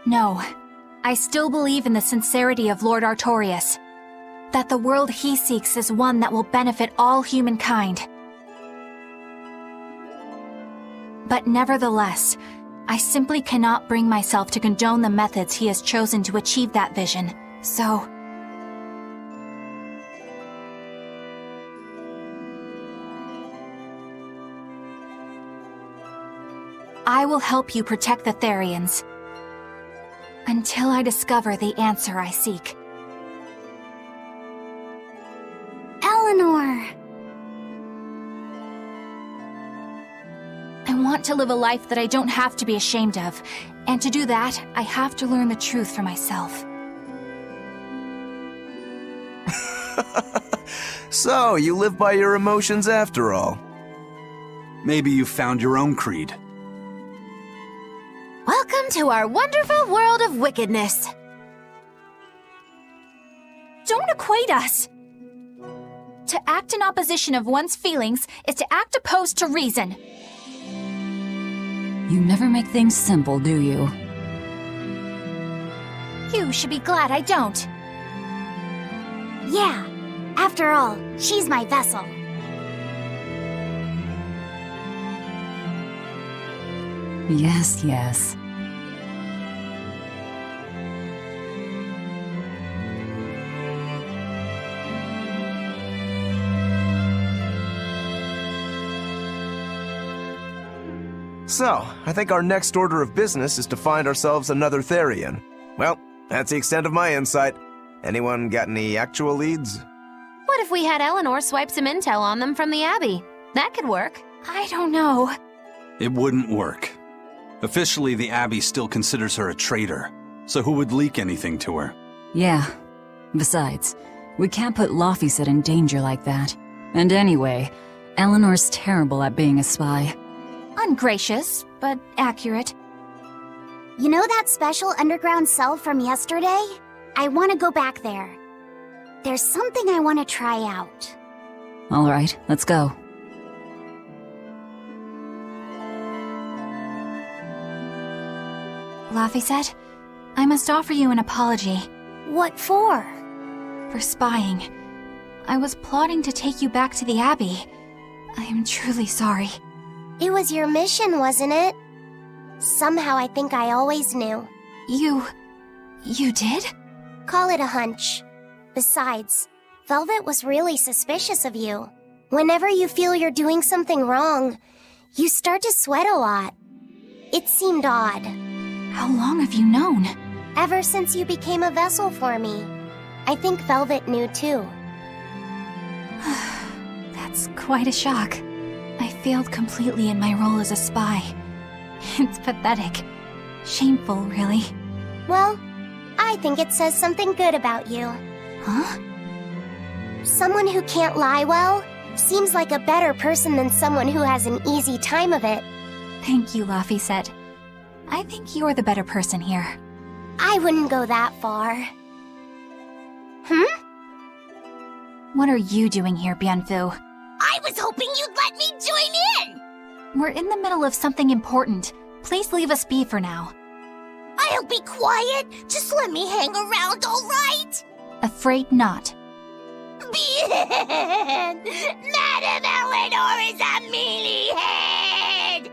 No. I still believe in the sincerity of Lord Artorias. That the world he seeks is one that will benefit all humankind. But nevertheless, I simply cannot bring myself to condone the methods he has chosen to achieve that vision, so... I will help you protect the Therians. Until I discover the answer I seek. Eleanor! I want to live a life that I don't have to be ashamed of, and to do that, I have to learn the truth for myself. So, you live by your emotions after all. Maybe you found your own creed. Welcome to our wonderful world of wickedness. Don't equate us! To act in opposition of one's feelings is to act opposed to reason. You never make things simple, do you? You should be glad I don't. Yeah. After all, she's my vessel. Yes, yes. So, I think our next order of business is to find ourselves another Therian. Well, that's the extent of my insight. Anyone got any actual leads? What if we had Eleanor swipe some intel on them from the Abbey? That could work. I don't know. It wouldn't work. Officially, the Abbey still considers her a traitor, so who would leak anything to her? Yeah. Besides, we can't put Laphicet in danger like that. And anyway, Eleanor's terrible at being a spy. Ungracious, but accurate. You know that special underground cell from yesterday? I want to go back there. There's something I want to try out. All right, let's go. Laphicet, I must offer you an apology. What for? For spying. I was plotting to take you back to the Abbey. I am truly sorry. It was your mission, wasn't it? Somehow I think I always knew. You did? Call it a hunch. Besides, Velvet was really suspicious of you. Whenever you feel you're doing something wrong, you start to sweat a lot. It seemed odd. How long have you known? Ever since you became a vessel for me. I think Velvet knew too. That's quite a shock. I failed completely in my role as a spy. It's pathetic. Shameful, really. Well, I think it says something good about you. Huh? Someone who can't lie well seems like a better person than someone who has an easy time of it. Thank you, Laphicet. I think you're the better person here. I wouldn't go that far. What are you doing here, Bienfu? I was hoping you'd let me join in! We're in the middle of something important. Please leave us be for now. I'll be quiet. Just let me hang around, all right? Afraid not. Bien! Madame Eleanor is a mealy-head!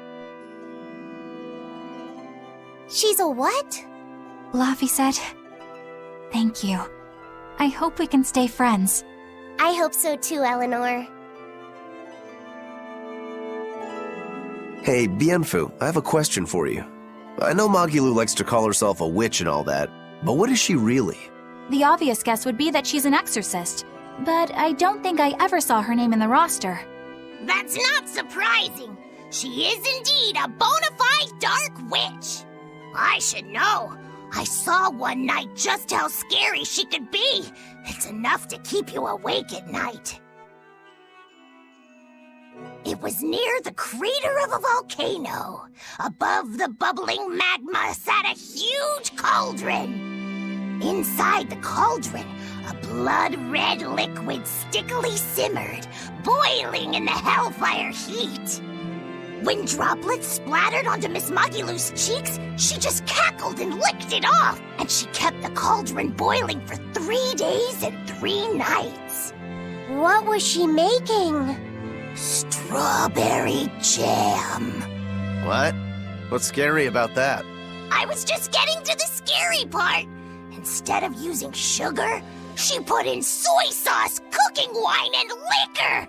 She's a what? Laphicet, thank you. I hope we can stay friends. I hope so too, Eleanor. Hey, Bienfu, I have a question for you. I know Magilu likes to call herself a witch and all that, but what is she really? The obvious guess would be that she's an exorcist, but I don't think I ever saw her name in the roster. That's not surprising. She is indeed a bona fide dark witch. I should know. I saw one night just how scary she could be. It's enough to keep you awake at night. It was near the crater of a volcano. Above the bubbling magma sat a huge cauldron. Inside the cauldron, a blood-red liquid stickily simmered, boiling in the hellfire heat. When droplets splattered onto Miss Magilou's cheeks, she just cackled and licked it off, and she kept the cauldron boiling for 3 days and 3 nights. What was she making? Strawberry jam. What? What's scary about that? I was just getting to the scary part. Instead of using sugar, she put in soy sauce, cooking wine, and liquor.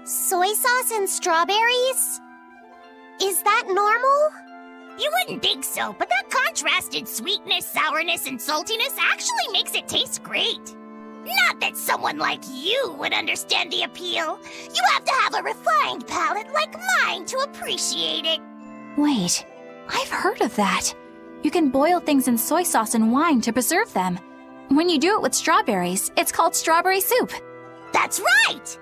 Soy sauce and strawberries? Is that normal? You wouldn't think so, but that contrasted sweetness, sourness, and saltiness actually makes it taste great. Not that someone like you would understand the appeal. You have to have a refined palate like mine to appreciate it. Wait, I've heard of that. You can boil things in soy sauce and wine to preserve them. When you do it with strawberries, it's called strawberry soup. That's right!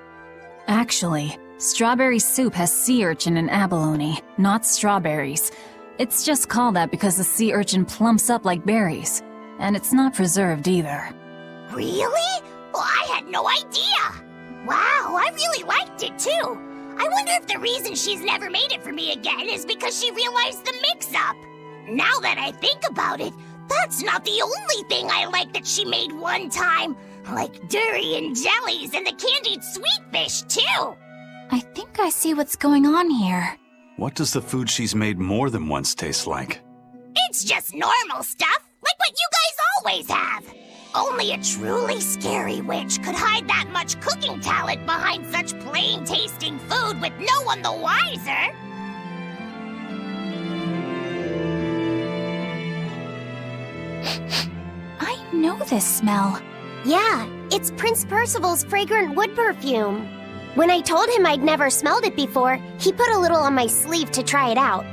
Actually, strawberry soup has sea urchin and abalone, not strawberries. It's just called that because the sea urchin plumps up like berries. And it's not preserved either. Really? Well, I had no idea. Wow, I really liked it too. I wonder if the reason she's never made it for me again is because she realized the mix-up. Now that I think about it, that's not the only thing I like that she made one time. Like durian jellies and the candied sweet fish too. I think I see what's going on here. What does the food she's made more than once taste like? It's just normal stuff, like what you guys always have. Only a truly scary witch could hide that much cooking talent behind such plain-tasting food with no one the wiser. I know this smell. Yeah, it's Prince Percival's fragrant wood perfume. When I told him I'd never smelled it before, he put a little on my sleeve to try it out.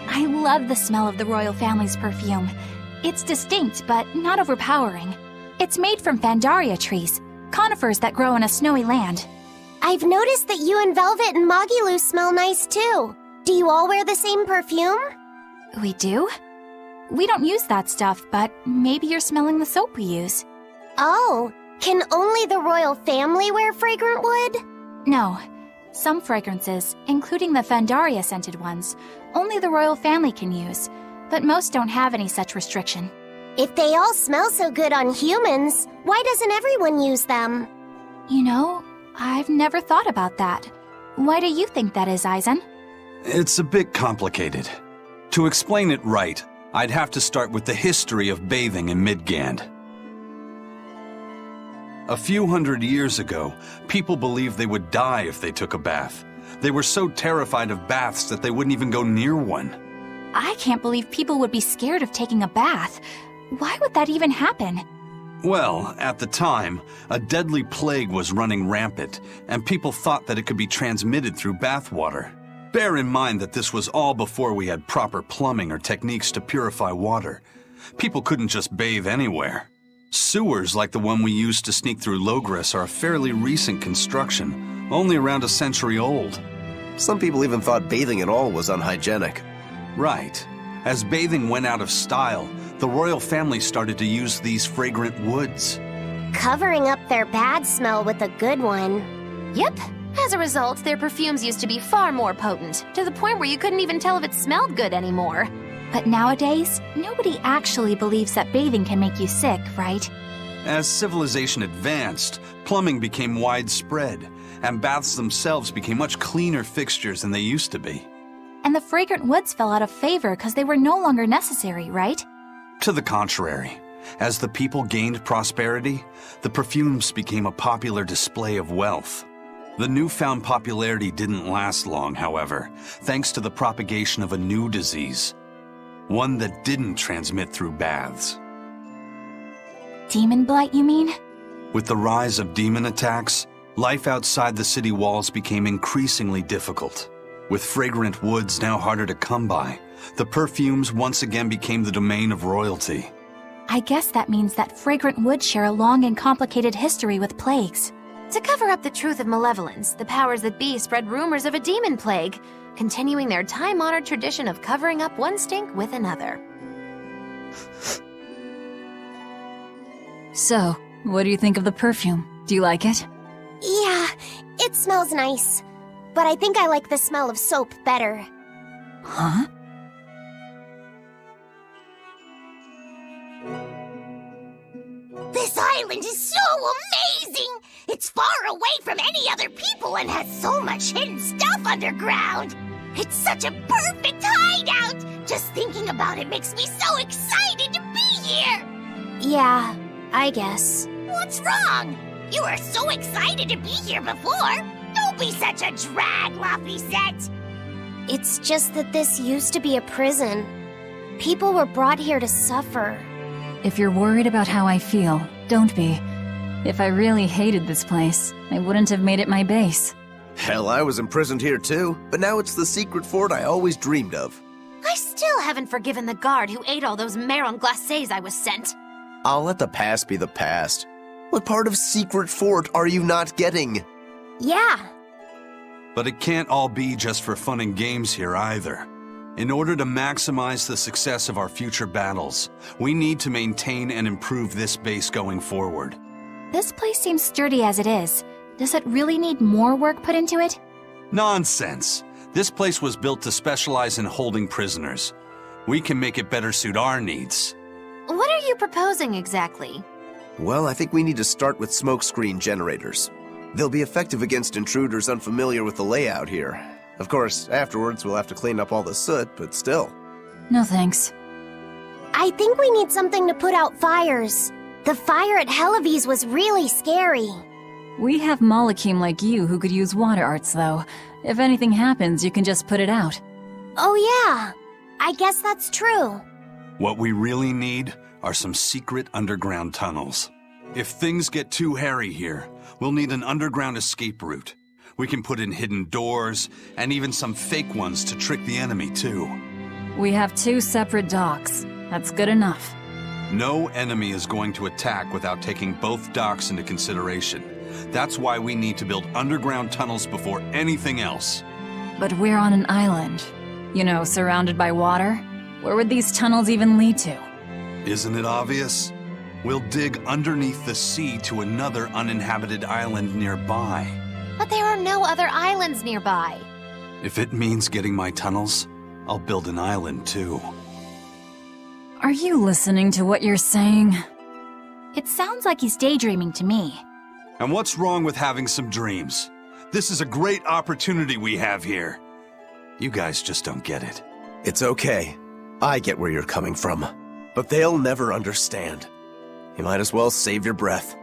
I love the smell of the royal family's perfume. It's distinct, but not overpowering. It's made from Fandaria trees, conifers that grow in a snowy land. I've noticed that you and Velvet and Magilou smell nice too. Do you all wear the same perfume? We do? We don't use that stuff, but maybe you're smelling the soap we use. Oh, can only the royal family wear fragrant wood? No. Some fragrances, including the Fandaria scented ones, only the royal family can use, but most don't have any such restriction. If they all smell so good on humans, why doesn't everyone use them? You know, I've never thought about that. Why do you think that is, Eisen? It's a bit complicated. To explain it right, I'd have to start with the history of bathing in Midgand. A few hundred years ago, people believed they would die if they took a bath. They were so terrified of baths that they wouldn't even go near one. I can't believe people would be scared of taking a bath. Why would that even happen? Well, at the time, a deadly plague was running rampant, and people thought that it could be transmitted through bathwater. Bear in mind that this was all before we had proper plumbing or techniques to purify water. People couldn't just bathe anywhere. Sewers like the one we used to sneak through Logres are a fairly recent construction, only around a century old. Some people even thought bathing at all was unhygienic. Right. As bathing went out of style, the royal family started to use these fragrant woods. Covering up their bad smell with a good one. Yep. As a result, their perfumes used to be far more potent, to the point where you couldn't even tell if it smelled good anymore. But nowadays, nobody actually believes that bathing can make you sick, right? As civilization advanced, plumbing became widespread, and baths themselves became much cleaner fixtures than they used to be. And the fragrant woods fell out of favor because they were no longer necessary, right? To the contrary, as the people gained prosperity, the perfumes became a popular display of wealth. The newfound popularity didn't last long, however, thanks to the propagation of a new disease. One that didn't transmit through baths. Demon blight, you mean? With the rise of demon attacks, life outside the city walls became increasingly difficult. With fragrant woods now harder to come by, the perfumes once again became the domain of royalty. I guess that means that fragrant woods share a long and complicated history with plagues. To cover up the truth of malevolence, the powers that be spread rumors of a demon plague, continuing their time-honored tradition of covering up one stink with another. So, what do you think of the perfume? Do you like it? Yeah, it smells nice. But I think I like the smell of soap better. Huh? This island is so amazing! It's far away from any other people and has so much hidden stuff underground! It's such a perfect hideout! Just thinking about it makes me so excited to be here! Yeah, I guess. What's wrong? You were so excited to be here before! Don't be such a drag, Laphicet! It's just that this used to be a prison. People were brought here to suffer. If you're worried about how I feel, don't be. If I really hated this place, I wouldn't have made it my base. Hell, I was imprisoned here too, but now it's the secret fort I always dreamed of. I still haven't forgiven the guard who ate all those marron glacés I was sent. I'll let the past be the past. What part of secret fort are you not getting? Yeah. But it can't all be just for fun and games here either. In order to maximize the success of our future battles, we need to maintain and improve this base going forward. This place seems sturdy as it is. Does it really need more work put into it? Nonsense! This place was built to specialize in holding prisoners. We can make it better suit our needs. What are you proposing exactly? Well, I think we need to start with smokescreen generators. They'll be effective against intruders unfamiliar with the layout here. Of course, afterwards we'll have to clean up all the soot, but still. No thanks. I think we need something to put out fires. The fire at Helives was really scary. We have Molekim like you who could use water arts, though. If anything happens, you can just put it out. Oh yeah, I guess that's true. What we really need are some secret underground tunnels. If things get too hairy here, we'll need an underground escape route. We can put in hidden doors, and even some fake ones to trick the enemy, too. We have 2 separate docks. That's good enough. No enemy is going to attack without taking both docks into consideration. That's why we need to build underground tunnels before anything else. But we're on an island. You know, surrounded by water. Where would these tunnels even lead to? Isn't it obvious? We'll dig underneath the sea to another uninhabited island nearby. But there are no other islands nearby. If it means getting my tunnels, I'll build an island too. Are you listening to what you're saying? It sounds like he's daydreaming to me. And what's wrong with having some dreams? This is a great opportunity we have here. You guys just don't get it. It's okay. I get where you're coming from. But they'll never understand. You might as well save your breath.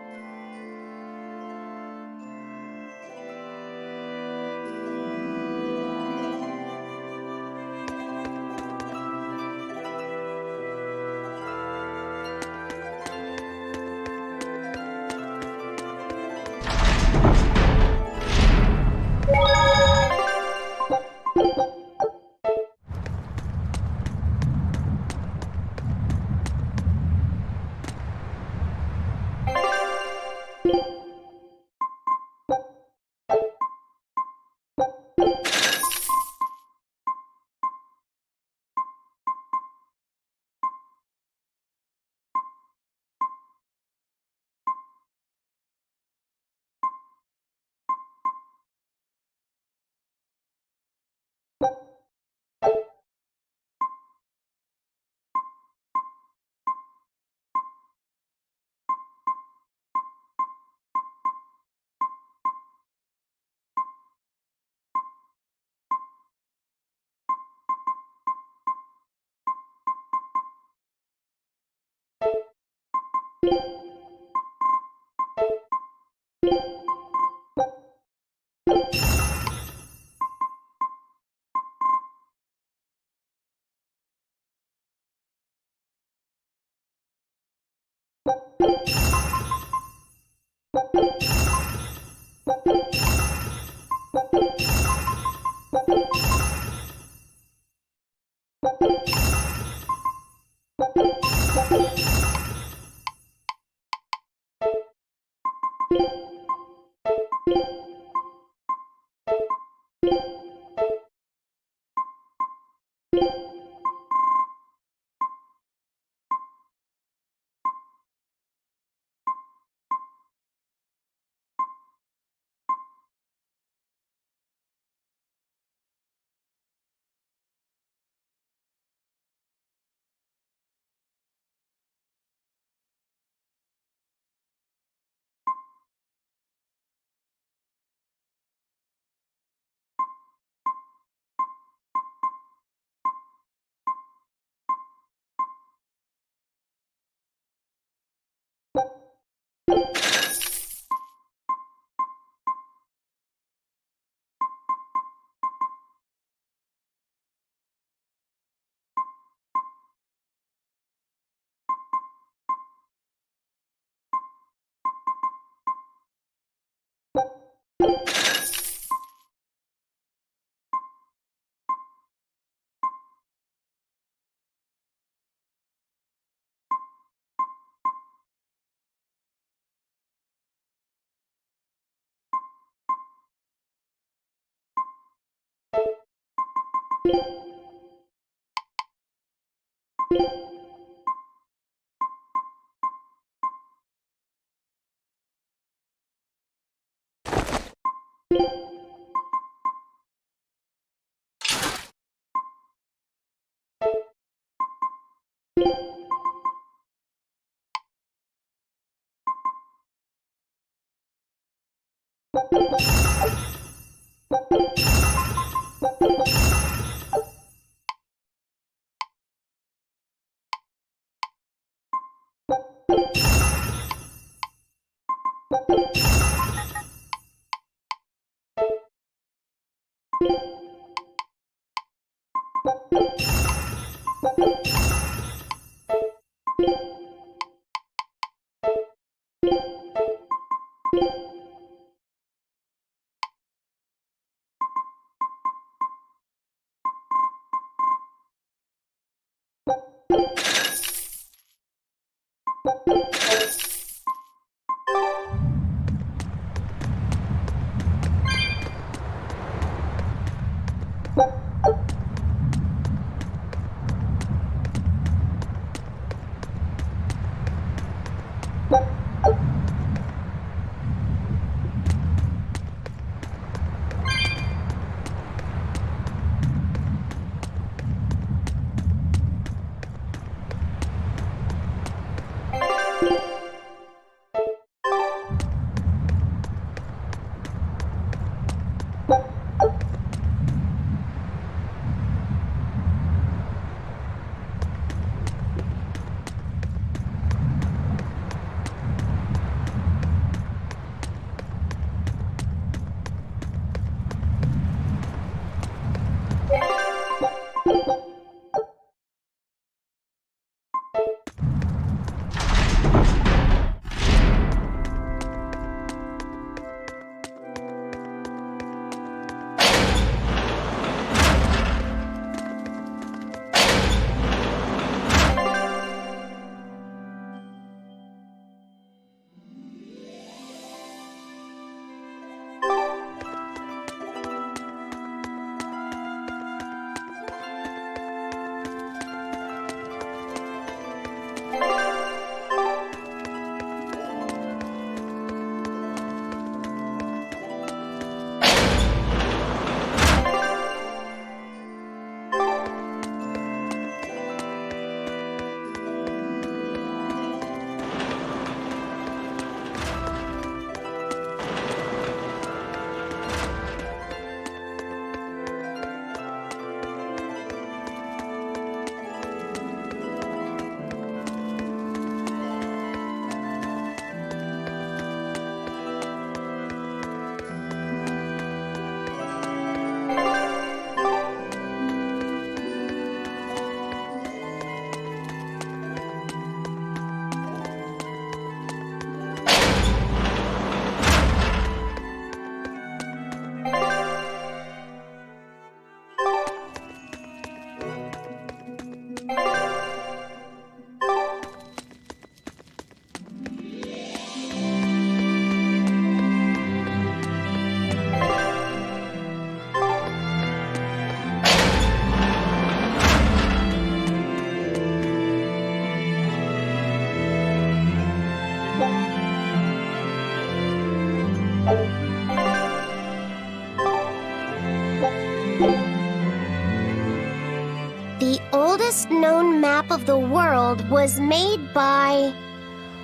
oldest known map of the world was made by...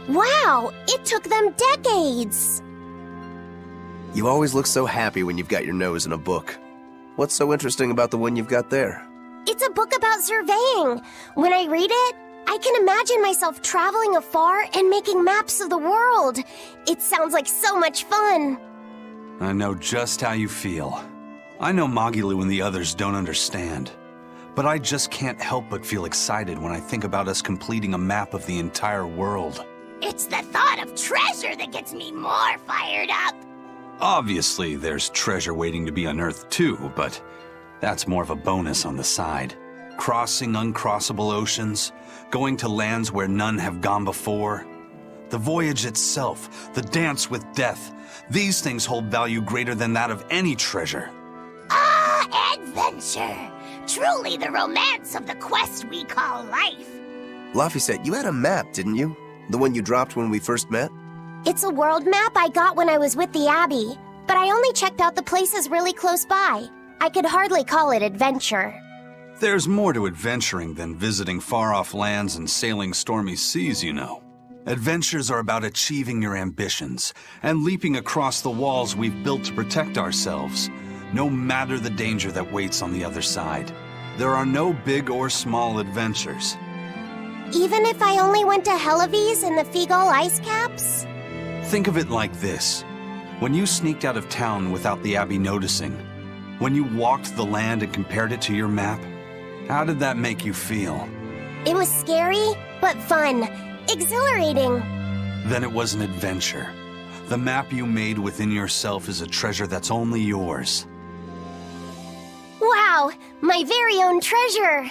Wow, it took them decades! You always look so happy when you've got your nose in a book. What's so interesting about the one you've got there? It's a book about surveying. When I read it, I I can imagine myself traveling afar and making maps of the world. It sounds like so much fun. I know just how you feel. I know Magilu and the others don't understand. But I just can't help but feel excited when I think about us completing a map of the entire world. It's the thought of treasure that gets me more fired up. Obviously, there's treasure waiting to be unearthed too, but that's more of a bonus on the side. Crossing uncrossable oceans, going to lands where none have gone before. The voyage itself, the dance with death, these things hold value greater than that of any treasure. Ah, adventure! Truly the romance of the quest we call life. Laphicet, you had a map, didn't you? The one you dropped when we first met? It's a world map I got when I was with the Abbey, but I only checked out the places really close by. I could hardly call it adventure. There's more to adventuring than visiting far-off lands and sailing stormy seas, you know. Adventures are about achieving your ambitions and leaping across the walls we've built to protect ourselves, no matter the danger that waits on the other side. There are no big or small adventures. Even if I only went to Helives and the Figol ice caps? Think of it like this. When you sneaked out of town without the Abbey noticing, when you walked the land and compared it to your map, how did that make you feel? It was scary, but fun. Exhilarating. Then it was an adventure. The map you made within yourself is a treasure that's only yours. Wow, my very own treasure!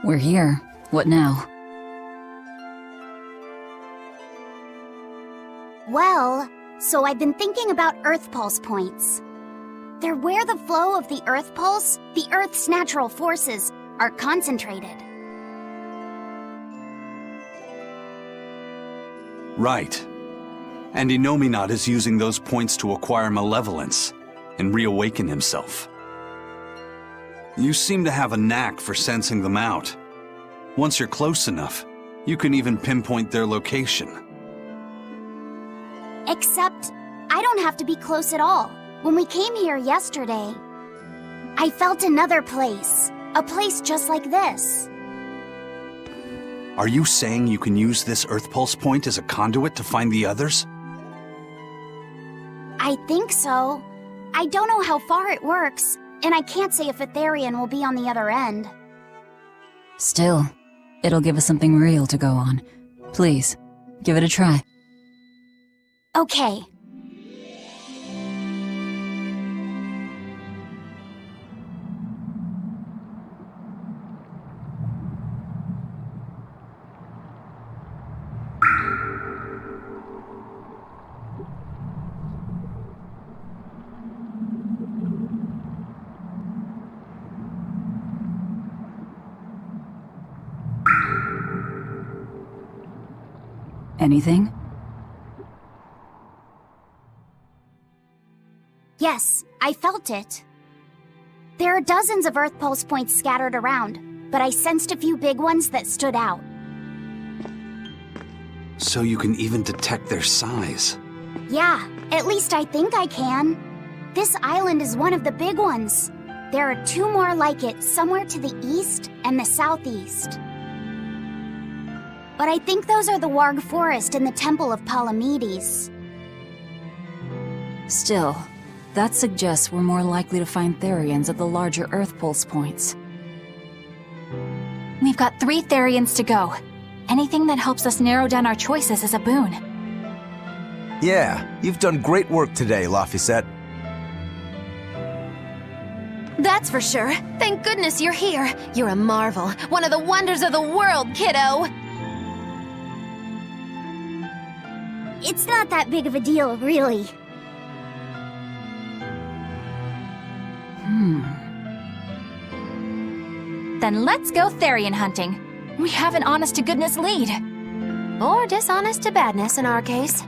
We're here. What now? Well, so I've been thinking about Earth Pulse points. They're where the flow of the Earth Pulse, the Earth's natural forces, are concentrated. Right. And Inominat is using those points to acquire malevolence and reawaken himself. You seem to have a knack for sensing them out. Once you're close enough, you can even pinpoint their location. Except, I don't have to be close at all. When we came here yesterday, I felt another place. A place just like this. Are you saying you can use this Earth Pulse point as a conduit to find the others? I think so. I don't know how far it works, and I can't say if Etherian will be on the other end. Still, it'll give us something real to go on. Please, give it a try. Okay. Anything? Yes, I felt it. There are dozens of Earth Pulse points scattered around, but I sensed a few big ones that stood out. So you can even detect their size. Yeah, at least I think I can. This island is one of the big ones. There are two more like it somewhere to the east and the southeast. But I think those are the Warg Forest and the Temple of Palamedes. Still, that suggests we're more likely to find Therians at the larger Earth Pulse points. We've got 3 Therians to go. Anything that helps us narrow down our choices is a boon. Yeah, you've done great work today, Laphicet. That's for sure. Thank goodness you're here. You're a marvel. One of the wonders of the world, kiddo. It's not that big of a deal, really. Then let's go Therian hunting. We have an honest-to-goodness lead. Or dishonest to badness in our case.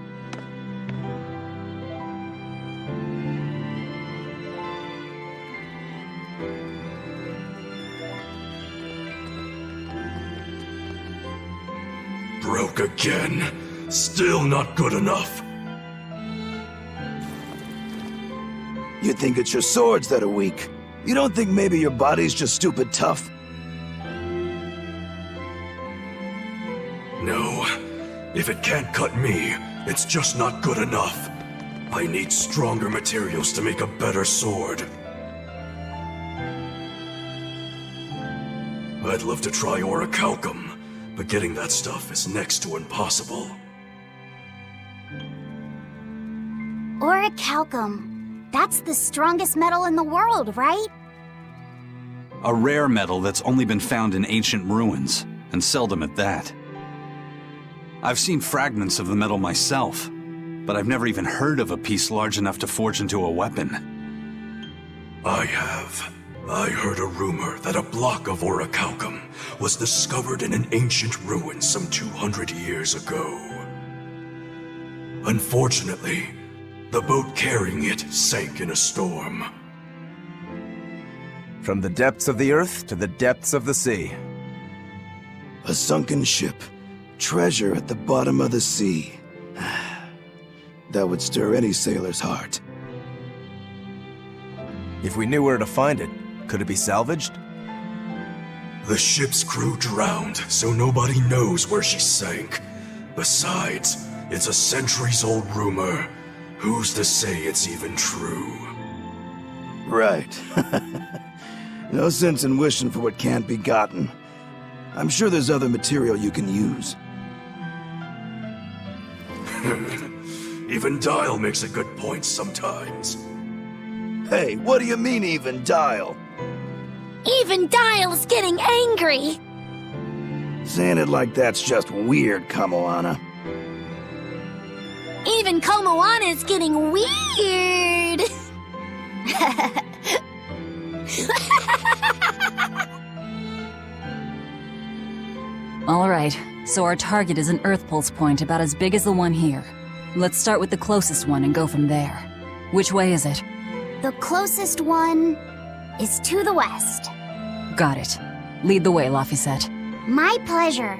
Broke again. Still not good enough. You think it's your swords that are weak. You don't think maybe your body's just stupid tough? No. If it can't cut me, it's just not good enough. I need stronger materials to make a better sword. I'd love to try orichalcum, but getting that stuff is next to impossible. Orichalcum. That's the strongest metal in the world, right? A rare metal that's only been found in ancient ruins, and seldom at that. I've seen fragments of the metal myself, but I've never even heard of a piece large enough to forge into a weapon. I have. I heard a rumor that a block of orichalcum was discovered in an ancient ruin some 200 years ago. Unfortunately, the boat carrying it sank in a storm. From the depths of the earth to the depths of the sea. A sunken ship. Treasure at the bottom of the sea. That would stir any sailor's heart. If we knew where to find it, could it be salvaged? The ship's crew drowned, so nobody knows where she sank. Besides, it's a centuries-old rumor. Who's to say it's even true? Right. No sense in wishing for what can't be gotten. I'm sure there's other material you can use. Even Dial makes a good point sometimes. Hey, what do you mean, even Dial? Even Dial's getting angry! Saying it like that's just weird, Kamoana. Even Komoana's getting weird! Alright, so our target is an Earth Pulse point about as big as the one here. Let's start with the closest one and go from there. Which way is it? The closest one is to the west. Got it. Lead the way, Laphicet. My pleasure.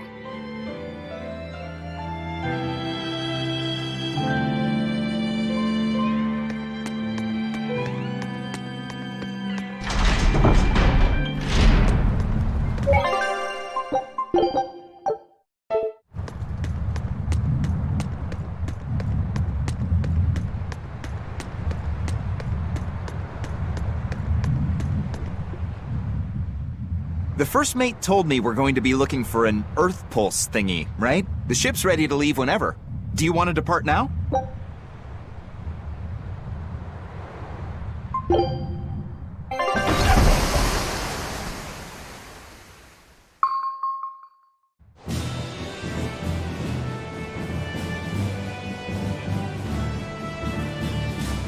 The first mate told me we're going to be looking for an Earth Pulse thingy, right? The ship's ready to leave whenever. Do you want to depart now?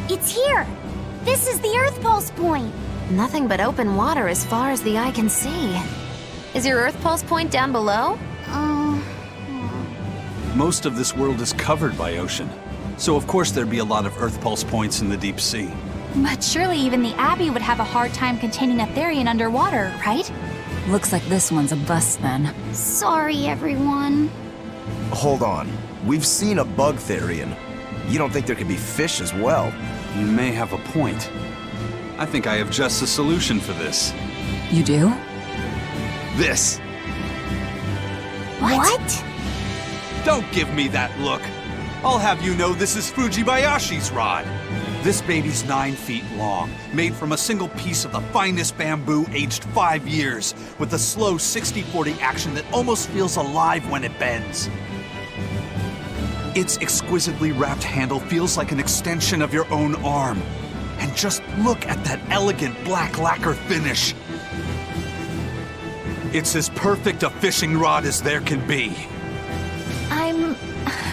It's here! This is the Earth Pulse point! Nothing but open water as far as the eye can see. Is your Earth Pulse point down below? Most of this world is covered by ocean, so of course there'd be a lot of Earth Pulse points in the deep sea. But surely even the Abbey would have a hard time containing a Therian underwater, right? Looks like this one's a bust then. Sorry, everyone. Hold on. We've seen a bug Therian. You don't think there could be fish as well? You may have a point. I think I have just the solution for this. You do? This. What? Don't give me that look. I'll have you know this is Fujibayashi's rod. This baby's 9 feet long, made from a single piece of the finest bamboo aged 5 years, with a slow 60-40 action that almost feels alive when it bends. Its exquisitely wrapped handle feels like an extension of your own arm. And just look at that elegant black lacquer finish. It's as perfect a fishing rod as there can be.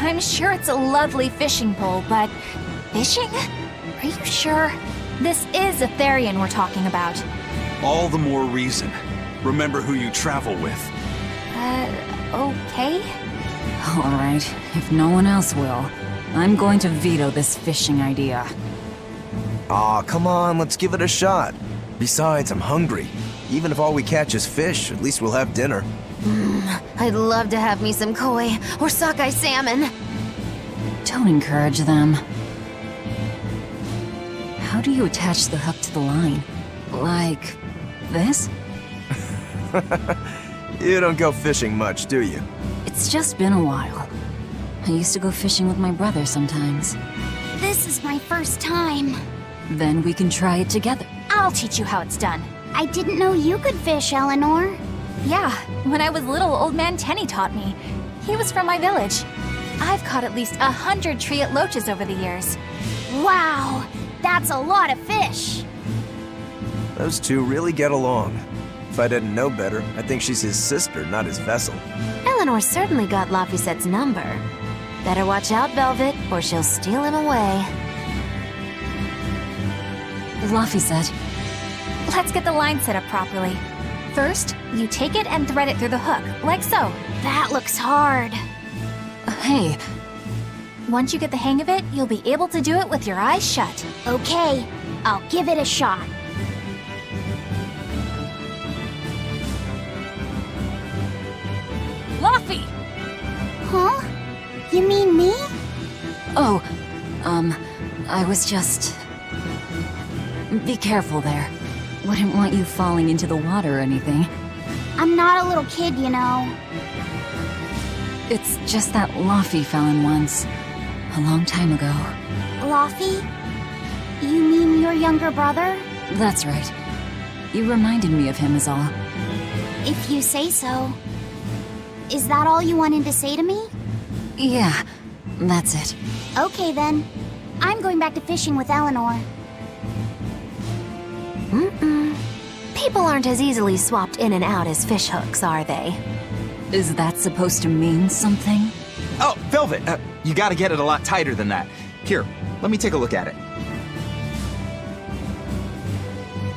I'm sure it's a lovely fishing pole, but fishing? Are you sure? This is a Therian we're talking about. All the more reason. Remember who you travel with. Okay? Alright, if no one else will, I'm going to veto this fishing idea. Aw, come on, let's give it a shot. Besides, I'm hungry. Even if all we catch is fish, at least we'll have dinner. I'd love to have me some koi or sockeye salmon. Don't encourage them. How do you attach the hook to the line? Like this? You don't go fishing much, do you? It's just been a while. I used to go fishing with my brother sometimes. This is my first time. Then we can try it together. I'll teach you how it's done. I didn't know you could fish, Eleanor. Yeah, when I was little, old man Tenny taught me. He was from my village. I've caught at least 100 triot loaches over the years. Wow, that's a lot of fish. Those two really get along. If I didn't know better, I'd think she's his sister, not his vessel. Eleanor certainly got Laphicet's number. Better watch out, Velvet, or she'll steal him away. Laphicet. Let's get the line set up properly. First, you take it and thread it through the hook, like so. That looks hard. Hey. Once you get the hang of it, you'll be able to do it with your eyes shut. Okay, I'll give it a shot. Laphi! Huh? You mean me? Oh, I was just... Be careful there. Wouldn't want you falling into the water or anything. I'm not a little kid, you know. It's just that Laphi fell in once. A long time ago. Laphi? You mean your younger brother? That's right. You reminded me of him is all. If you say so. Is that all you wanted to say to me? Yeah, that's it. Okay then. I'm going back to fishing with Eleanor. People aren't as easily swapped in and out as fishhooks, are they? Is that supposed to mean something? Oh, Velvet, you gotta get it a lot tighter than that. Here, let me take a look at it.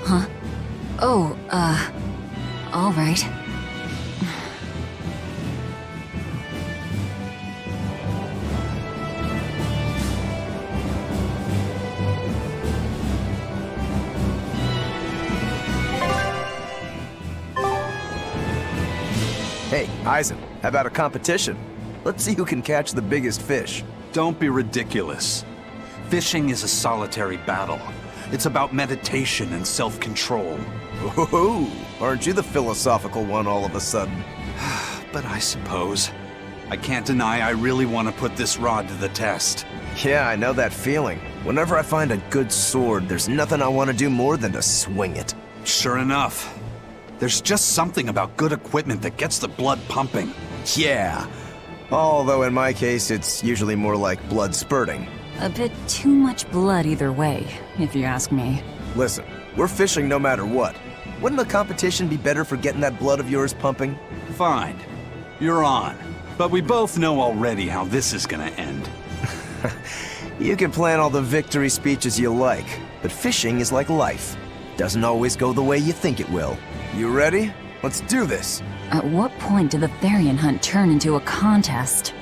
Huh? Oh, all right. Hey, Eisen, how about a competition? Let's see who can catch the biggest fish. Don't be ridiculous. Fishing is a solitary battle. It's about meditation and self-control. Ooh, aren't you the philosophical one all of a sudden? But I suppose. I can't deny I really want to put this rod to the test. Yeah, I know that feeling. Whenever I find a good sword, there's nothing I want to do more than to swing it. Sure enough. There's just something about good equipment that gets the blood pumping. Yeah. Although in my case, it's usually more like blood spurting. A bit too much blood either way, if you ask me. Listen, we're fishing no matter what. Wouldn't a competition be better for getting that blood of yours pumping? Fine. You're on. But we both know already how this is gonna end. You can plan all the victory speeches you like, but fishing is like life. Doesn't always go the way you think it will. You ready? Let's do this! At what point did the Therian hunt turn into a contest?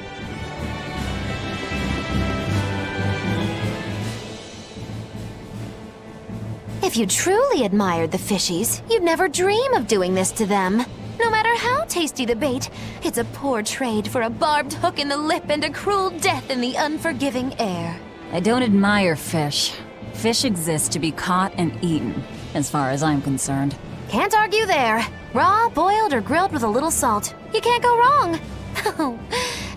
If you truly admired the fishies, you'd never dream of doing this to them. No matter how tasty the bait, it's a poor trade for a barbed hook in the lip and a cruel death in the unforgiving air. I don't admire fish. Fish exist to be caught and eaten, as far as I'm concerned. Can't argue there. Raw, boiled, or grilled with a little salt. You can't go wrong.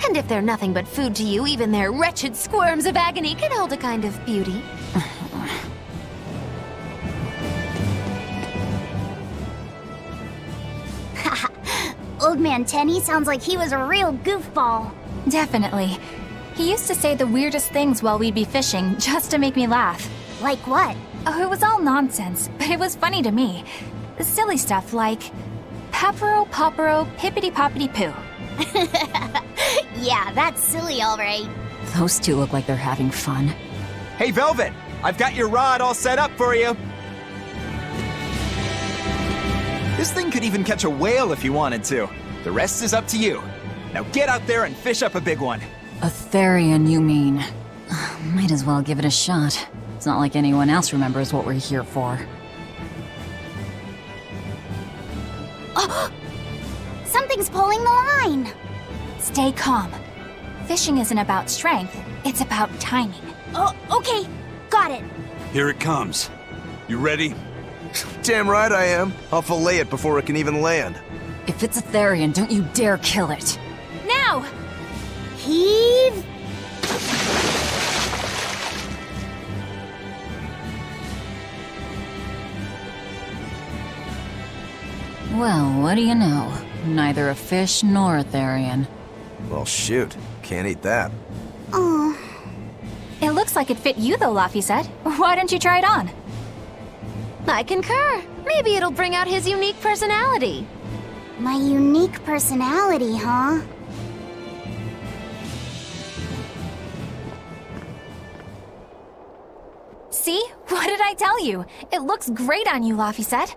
And if they're nothing but food to you, even their wretched squirms of agony can hold a kind of beauty. Old Man Tenny sounds like he was a real goofball. Definitely. He used to say the weirdest things while we'd be fishing, just to make me laugh. Like what? Oh, it was all nonsense, but it was funny to me. Silly stuff like, Papero, Popero, Pippity-Poppity-Poo. Yeah, that's silly, all right. Those two look like they're having fun. Hey, Velvet, I've got your rod all set up for you. This thing could even catch a whale if you wanted to. The rest is up to you. Now get out there and fish up a big one. A Therian, you mean? Might as well give it a shot. It's not like anyone else remembers what we're here for. Something's pulling the line! Stay calm. Fishing isn't about strength, it's about timing. Oh, okay. Got it. Here it comes. You ready? Damn right I am. I'll fillet it before it can even land. If it's a Therian, don't you dare kill it. Now! Heave! Well, what do you know? Neither a fish nor a Therian. Well, shoot. Can't eat that. Oh. It looks like it fit you though, Laffy said. Why don't you try it on? I concur. Maybe it'll bring out his unique personality. My unique personality, huh? See? What did I tell you? It looks great on you, Laffy said.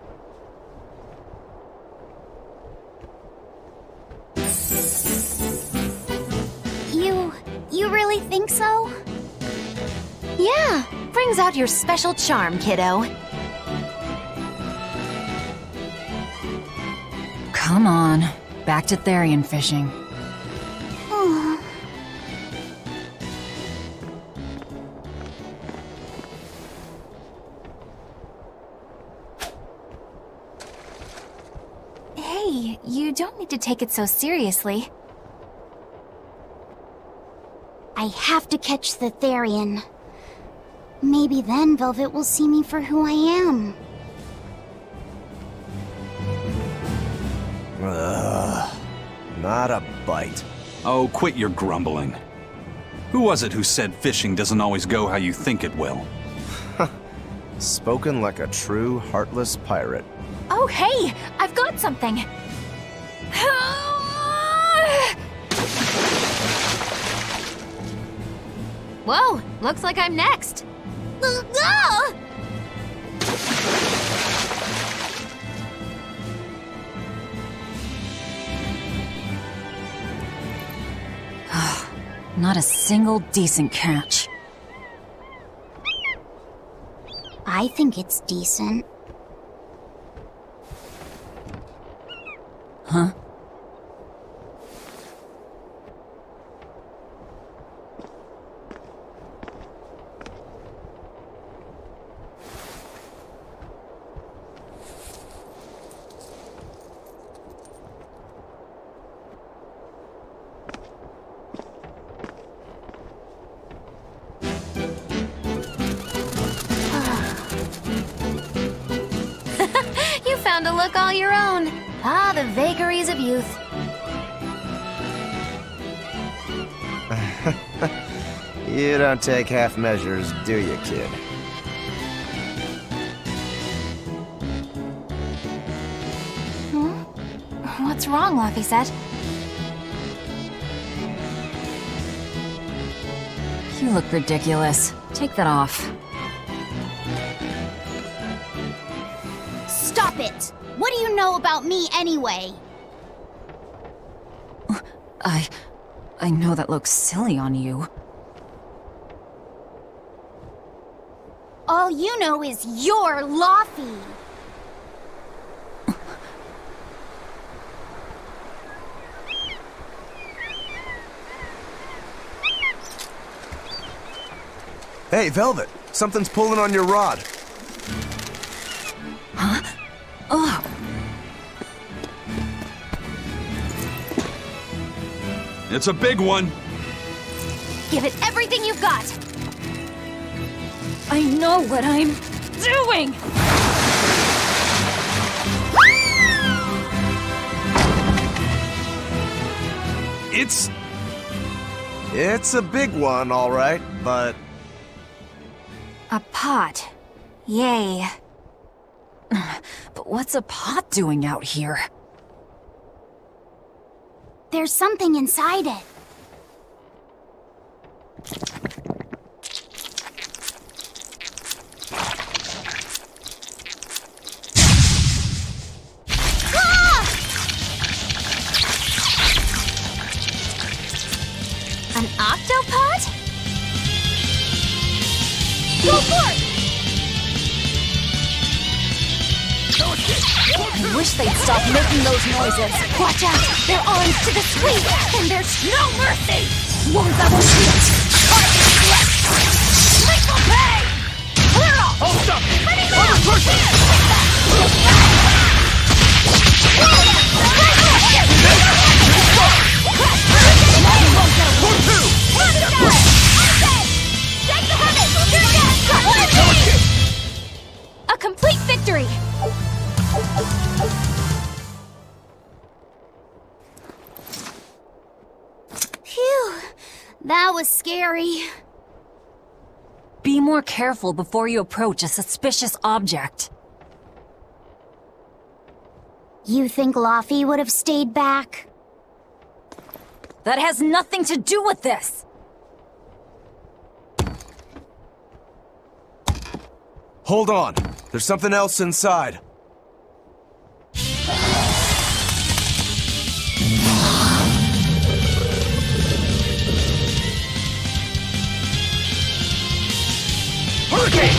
You really think so? Yeah, brings out your special charm, kiddo. Come on, back to Therian fishing. Oh. Hey, you don't need to take it so seriously. I have to catch the Therian. Maybe then Velvet will see me for who I am. Not a bite. Oh, quit your grumbling. Who was it who said fishing doesn't always go how you think it will? Spoken like a true, heartless pirate. Oh, hey! I've got something! Whoa, looks like I'm next. Not a single decent catch. I think it's decent. Huh? You found a look all your own. Ah, the vagaries of youth. You don't take half measures, do you, kid? What's wrong, Laphicet? You look ridiculous. Take that off. Stop it! What do you know about me anyway? I know that looks silly on you. All you know is you're Laffy. Hey, Velvet, something's pulling on your rod. Huh? Oh. It's a big one. Give it everything you've got. I know what I'm doing! It's a big one, all right, but... A pot. Yay. But what's a pot doing out here? There's something inside it. An octopod? Go for it! I wish they'd stop making those noises. Watch out! Their arms to the squeeze, and there's no mercy! Won't that one shield? Lick will pay! Clear off! Hold up! Pretty Over much! pressure! A complete victory! Phew, that was scary. Be more careful before you approach a suspicious object. You think Laffy would have stayed back? That has nothing to do with this! Hold on. There's something else inside. Hurricane!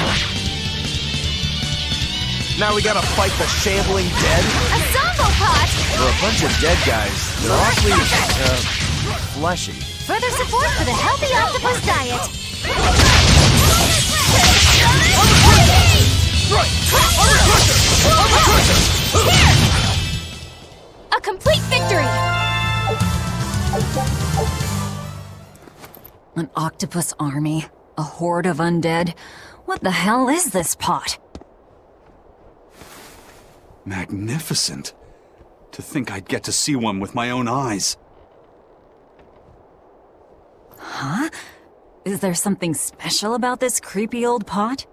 Now we gotta fight the shambling dead? A Zombo pot! For a bunch of dead guys, they're awfully, fleshy. Further support for the healthy octopus diet. A complete victory! An octopus army? A horde of undead? What the hell is this pot? Magnificent. To think I'd get to see one with my own eyes. Huh? Is there something special about this creepy old pot?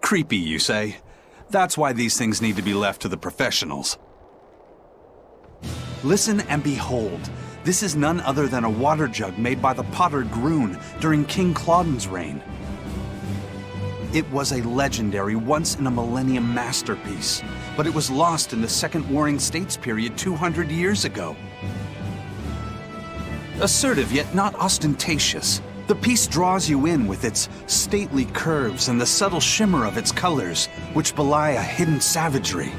Creepy, you say? That's why these things need to be left to the professionals. Listen and behold. This is none other than a water jug made by the potter Groon during King Clauden's reign. It was a legendary, once-in-a-millennium masterpiece, but it was lost in the Second Warring States period 200 years ago. Assertive yet not ostentatious, the piece draws you in with its stately curves and the subtle shimmer of its colors, which belie a hidden savagery.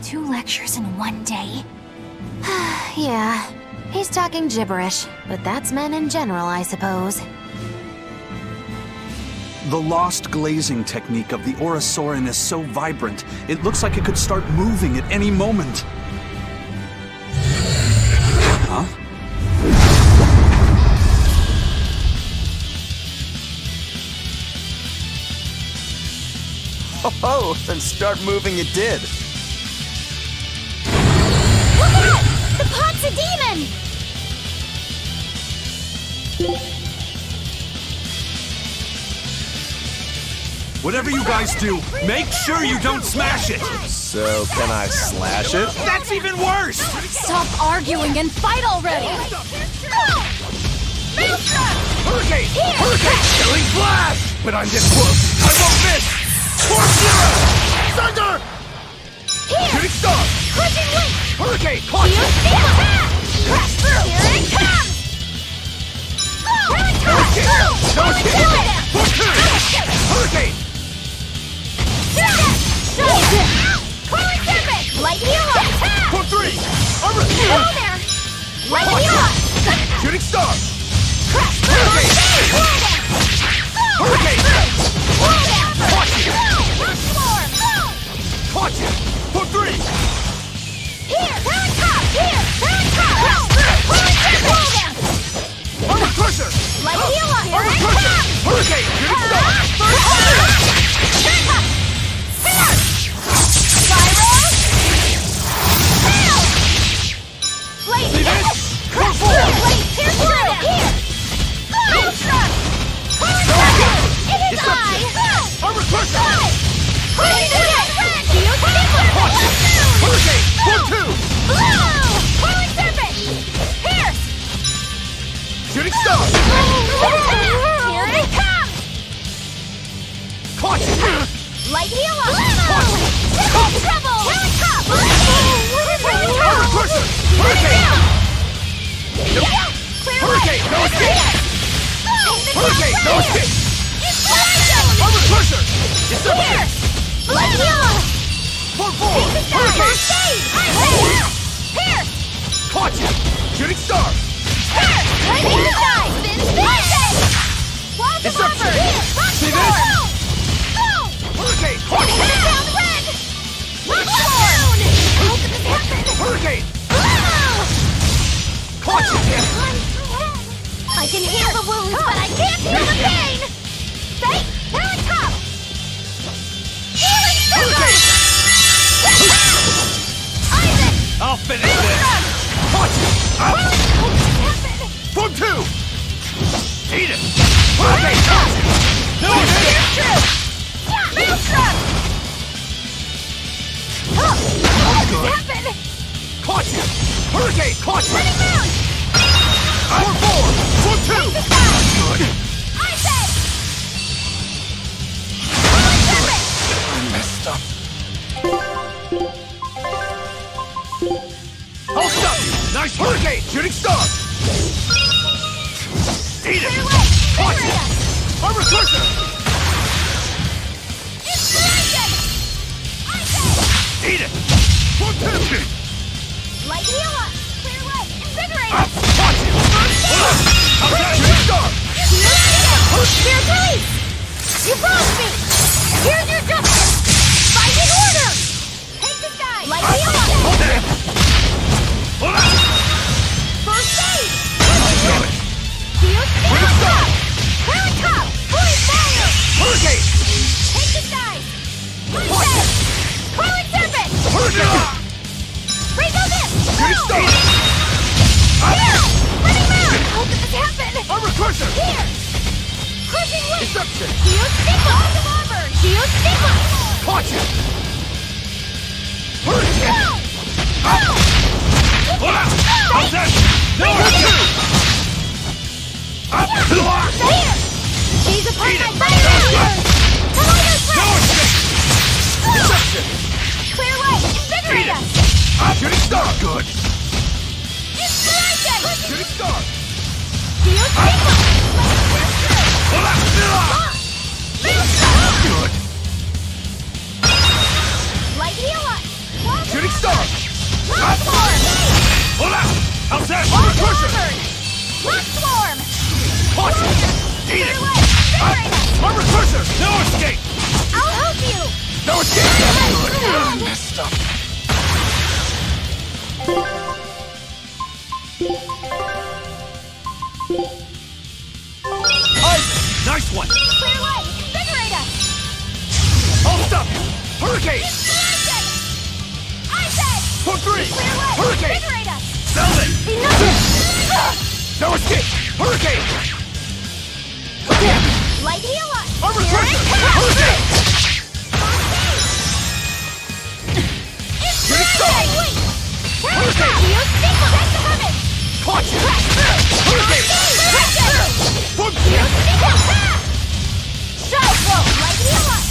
2 lectures in one day? Yeah, he's talking gibberish, but that's men in general, I suppose. The lost glazing technique of the Orosaurin is so vibrant, it looks like it could start moving at any moment. Huh? Oh, and start moving it did. Look out! The pot's a demon! Whatever you guys do, make sure you don't smash it! So, can I slash it? That's even worse! Stop arguing and fight already! Hurricane! Hurricane! Killing flash! But I'm this close, I won't miss! Tornado! Thunder! Shooting star! Crushing wing! Hurricane! Caution! Crash through! Here it comes! Go! Here it comes! Go! Hurricane! Coiling serpent! Light heal up! For 3! Armor! Go there! Light heal up! Shooting star! Crash through! Hurricane! Caution! Rush floor! Go! Caution! For 3! Here! Parent top! Here! Parent top! Coiling serpent! Armor crusher! Light heal up! Here Armor it crusher! comes! Hurricane! Shooting star! Shooting star! Here it comes! Caution! Light heal up! Triple trouble! Parent top! Armor crusher! Hurricane! Hurricane! No escape! Hurricane! No escape! Armor crusher! Deception! Light heal up! For 4! Hurricane! Here! Caution! Shooting star! Light heal up! Walls of Deception! armor! See this? Hurricane! Caution! Hurricane! Caution! I can heal the wounds, but I can't heal the pain! Stay! Parent top! Healing circle! Isaac! I'll finish this! Caution! From 2! Eat it! Hurricane! No escape! Maelstrom! Caution! Hurricane! Caution! Running moon! For 4! For 2! Good! Isaac! I messed up. I'll stop you! Nice hurricane! Shooting star! Eat it! Caution! Armor crusher! Inspiration! Isaac! Eat it! For 2! Light heal up! Clear way! Invigorate! Caution! Shooting star! Spirit release! You promised me! Here's your justice! Fighting order! Take the sky! Light heal up! First aid! Shield spirit top! Parent top! Fully fire! Hurricane! Take the sky! Reset! Coiling serpent! Hurricane! Freeze this! Shooting star! Here! Running moon! How could this happen? Armor crusher! Here! Crushing wing! Deception! Shield stigma! Walls of armor! Shield stigma! Caution! Hurricane! Hold out! How's that? No, Here! Seize upon my fire! no escape! Deception! Clear way! Invigorate us! Shooting star! Good! Inspiration! Shooting star! Do you think Hold out! Good! Light heal us! Shooting star! Rock Swarm! Hold out! How's that? Rock Recursion! Swarm! Caution! Eat it! Invigorate us! Armor Crusher! No escape! I'll help you! No escape! Good! Messed up. Isaac! Nice one! Clear way! Invigorate us! Hold up! Hurricane! Inspiration! Isaac! For 3! Clear way! Hurricane! Invigorate us! Zelda! Enough! No escape! Hurricane! Light heal us! Armor Here Crusher! it comes! Hurricane! Inspiration! Hurricane! Hurricane! Do you think we're back to heaven? Caution! Hurricane! For Shadow Flow! Light heal us!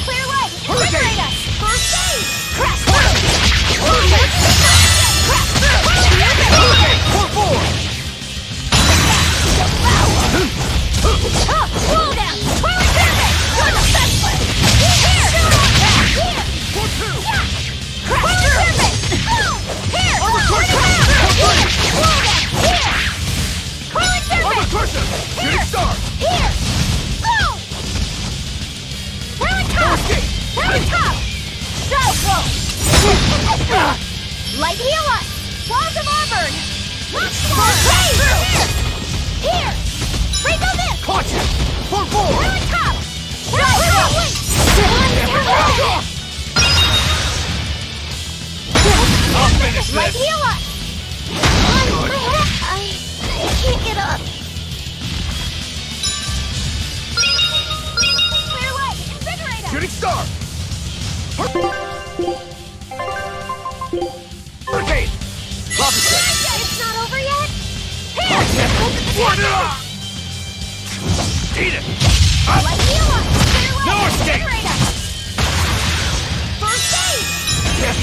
Clear way! Invigorate us! First aid! Crash through! Hurricane! Crash through! Hurricane! For 4! Slow down! Twirling Pyramid! You're defenseless! Here! Here! For 2! Crash through! Here! Armor Crusher! Here! Slow down! Here! Twirling Armor Pyramid! Crusher! Shooting star! Here! Go! Twirling Top! Twirling Top! Shadow Flow! Light heal us! Walls of Auburn! Rock Swarm! Here! Rainbow Mist! Caution! For 4! Twirling Top! Shadow Flow! I'll finish Light this! heal us! Good. I can't get up. Clear way! Invigorate us! Shooting star! Hurricane! Lava set! It's not over yet? Here! One up! Eat it! Light heal us! Clear way! No escape! Invigorate us! First aid! Yes!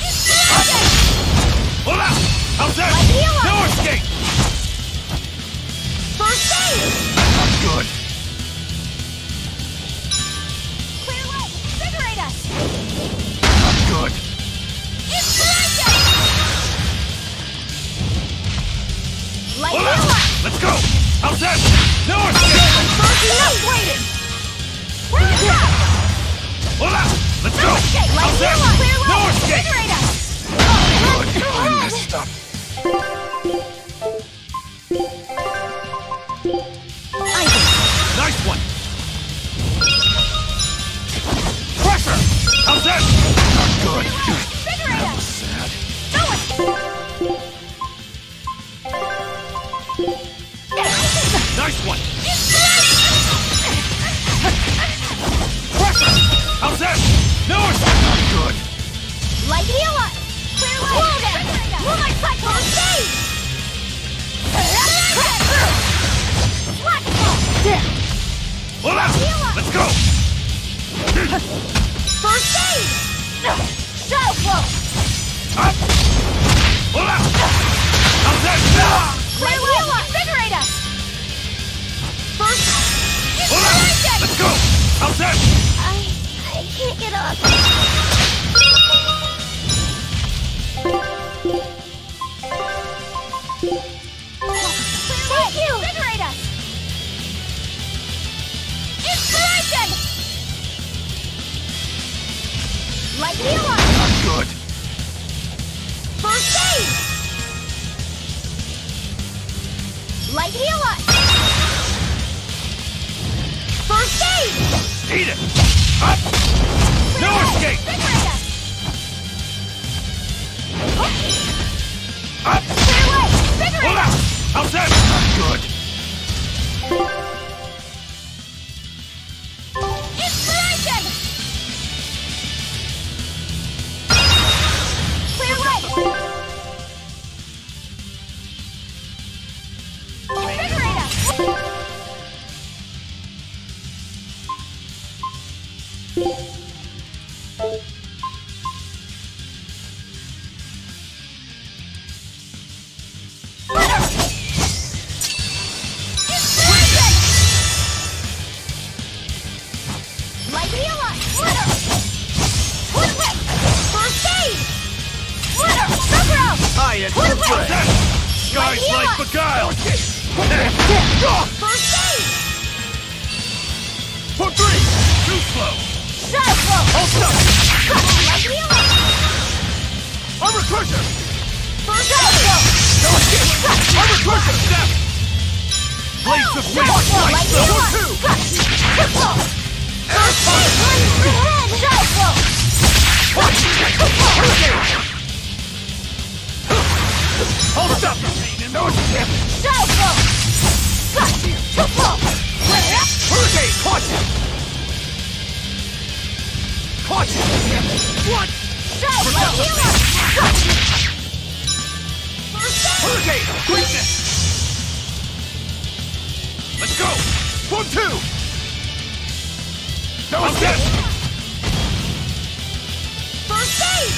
Inspiration! Hold out! How's that? Light heal us! No escape! First aid! Good! Clear way! Invigorate us! Good! Inspiration! Light Hold heal out! us! Let's go! How's that? No escape! First enough waiting! Twirling Top! Hold out! Let's go! No escape! Light How's heal that? us! Clear way! No escape! Invigorate us! Good! I messed up. Nice one! Pressure! How's that? Good. Invigorate That was us! sad. Nice one! Pressure! How's that? No escape! Good. Light heal us! Clear way! Slow down! Moonlight Cycle! Save! Crash through! Black Ball! Hold out! Heal us! Let's go! First aid! Shadow Flow! Up! Hold out! How's that? Light heal us! Invigorate us! First... Hold out! Inspiration! Let's go! How's that? I can't get up. Thank you! Invigorate us! Inspiration! Light heal us! Good. First aid! Light heal us! First aid! Eat it! Up! No escape! Invigorate us! Up! Clear way! Invigorate Hold us! out! How's that? Good. Inspiration! Beguile! First aid! For 3! Too slow! Shadow blow! Hold up! Light healing! Armor crusher! First shadow blow! No escape! Armor crusher! Step! Blades of wind! Shadow blow! Light Level healing! 2! Hit blow! First aid! Shadow blow! Hurricane! Hold up! No escape! Shadow blow! Hit blow! Hurricane! Caution! Caution! What? Shadow blow! Healer! First aid! Hurricane! Quickness! Let's go! 1, 2! No escape! First aid!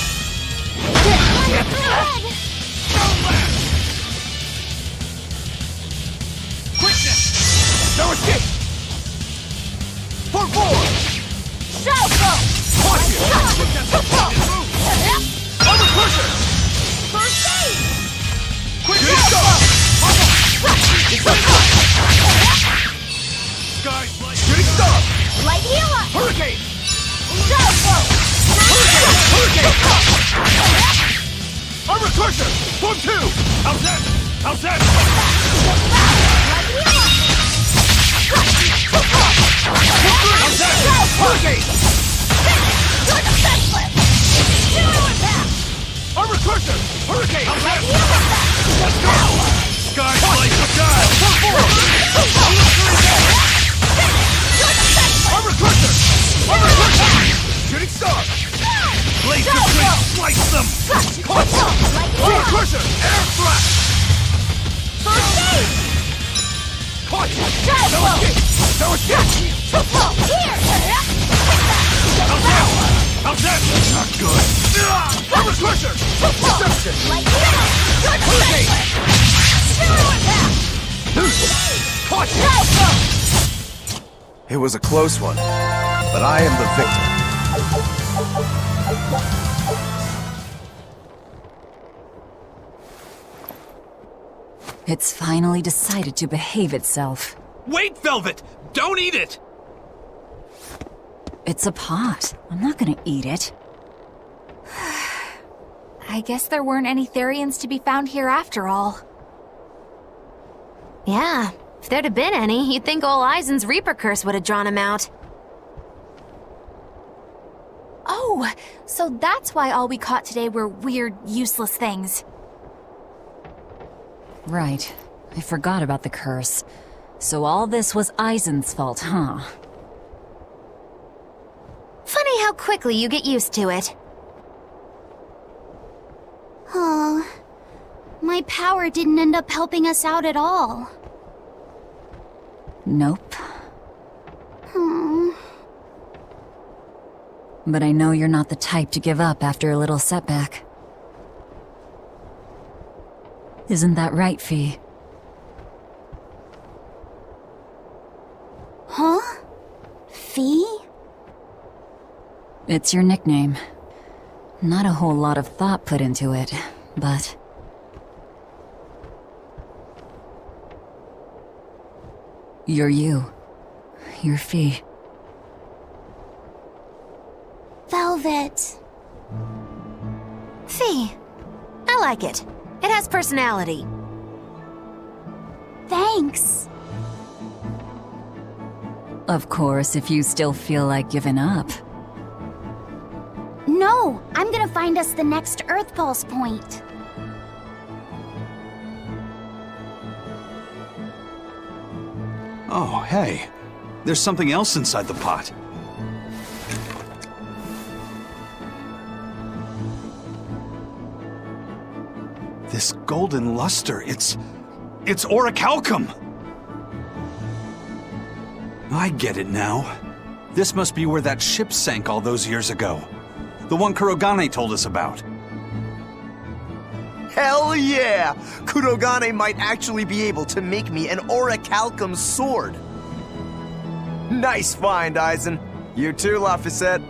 Quickness! No escape! For 4! Shadow blow! Caution! Armor crusher! First aid! Quickness! Go! Sky's light! Shooting star! Light healer! Hurricane! Shadow blow! Hurricane! Armor crusher! 1, 2! How's that? How's that? Light healer! How's that? Hurricane! You're defenseless! Zero impact! Armor crusher! Hurricane! How's that? Light healer! Let's go! Sky's light! Beguile! For 4! Armor crusher! Armor crusher! Shooting star! Blades of wind! Slice them! Caution! Armor crusher! Air thrust! First aid! Caution! Shadow No blow! escape! No escape! Here! How's that? How's that? Not good! Armor crusher! Deception! Light healer! You're Hurricane! defenseless! Zero impact! Caution! Shadow blow! It was a close one, but I am the victor. It's finally decided to behave itself. Wait, Velvet! Don't eat it! It's a pot. I'm not gonna eat it. I guess there weren't any Therians to be found here after all. Yeah, if there'd have been any, you'd think ol' Eisen's Reaper curse would have drawn him out. Oh, so that's why all we caught today were weird, useless things. Right. I forgot about the curse. So all this was Eisen's fault, huh? Funny how quickly you get used to it. Oh, my power didn't end up helping us out at all. Nope. Hmm. But I know you're not the type to give up after a little setback. Isn't that right, Fee? Huh? Fee? It's your nickname. Not a whole lot of thought put into it, but... You're you. You're Fee. Velvet. Fee. I like it. It has personality. Thanks. Of course, if you still feel like giving up. No, I'm gonna find us the next Earth Pulse point. Oh, hey. There's something else inside the pot. This golden luster, it's orichalcum! I get it now. This must be where that ship sank all those years ago. The one Kurogane told us about. Hell yeah! Kurogane might actually be able to make me an orichalcum sword. Nice find, Eisen. You too, Laphicet.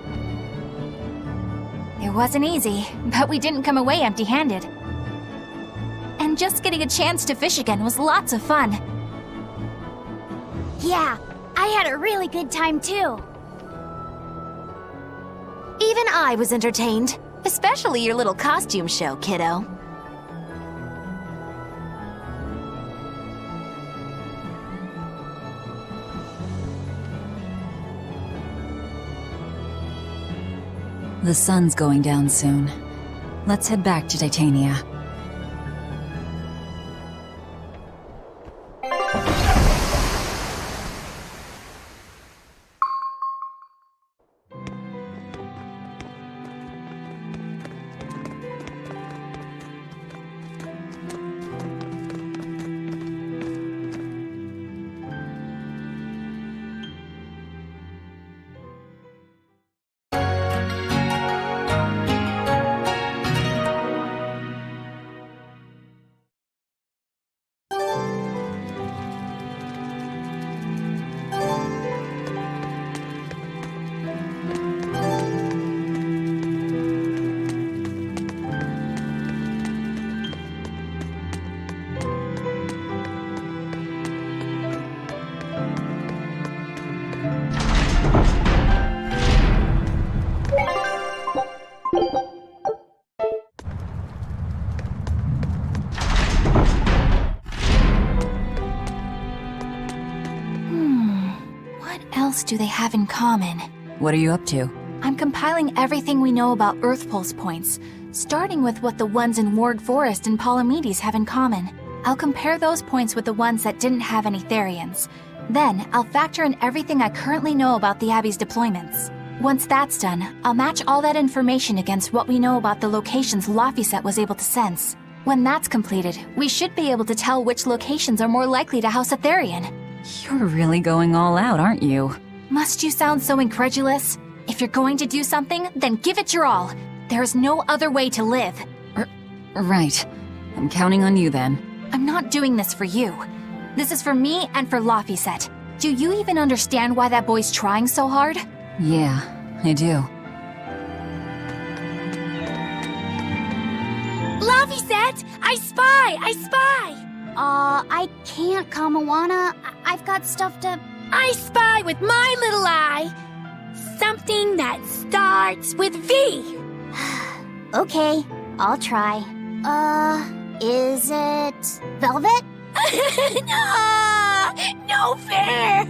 It wasn't easy, but we didn't come away empty-handed. And just getting a chance to fish again was lots of fun. Yeah, I had a really good time too. Even I was entertained. Especially your little costume show, kiddo. The sun's going down soon. Let's head back to Titania. What else do they have in common? What are you up to? I'm compiling everything we know about Earth Pulse points, starting with what the ones in Ward Forest and Palamedes have in common. I'll compare those points with the ones that didn't have any Therians. Then, I'll factor in everything I currently know about the Abbey's deployments. Once that's done, I'll match all that information against what we know about the locations Laphicet was able to sense. When that's completed, we should be able to tell which locations are more likely to house a Therian. You're really going all out, aren't you? Must you sound so incredulous? If you're going to do something, then give it your all. There's no other way to live. Right. I'm counting on you then. I'm not doing this for you. This is for me and for Laphicet. Do you even understand why that boy's trying so hard? Yeah, I do. Laphicet! I spy! I can't, Kamawana. I've got stuff to... I spy with my little eye. Something that starts with V. Okay, I'll try. Is it... Velvet? No fair!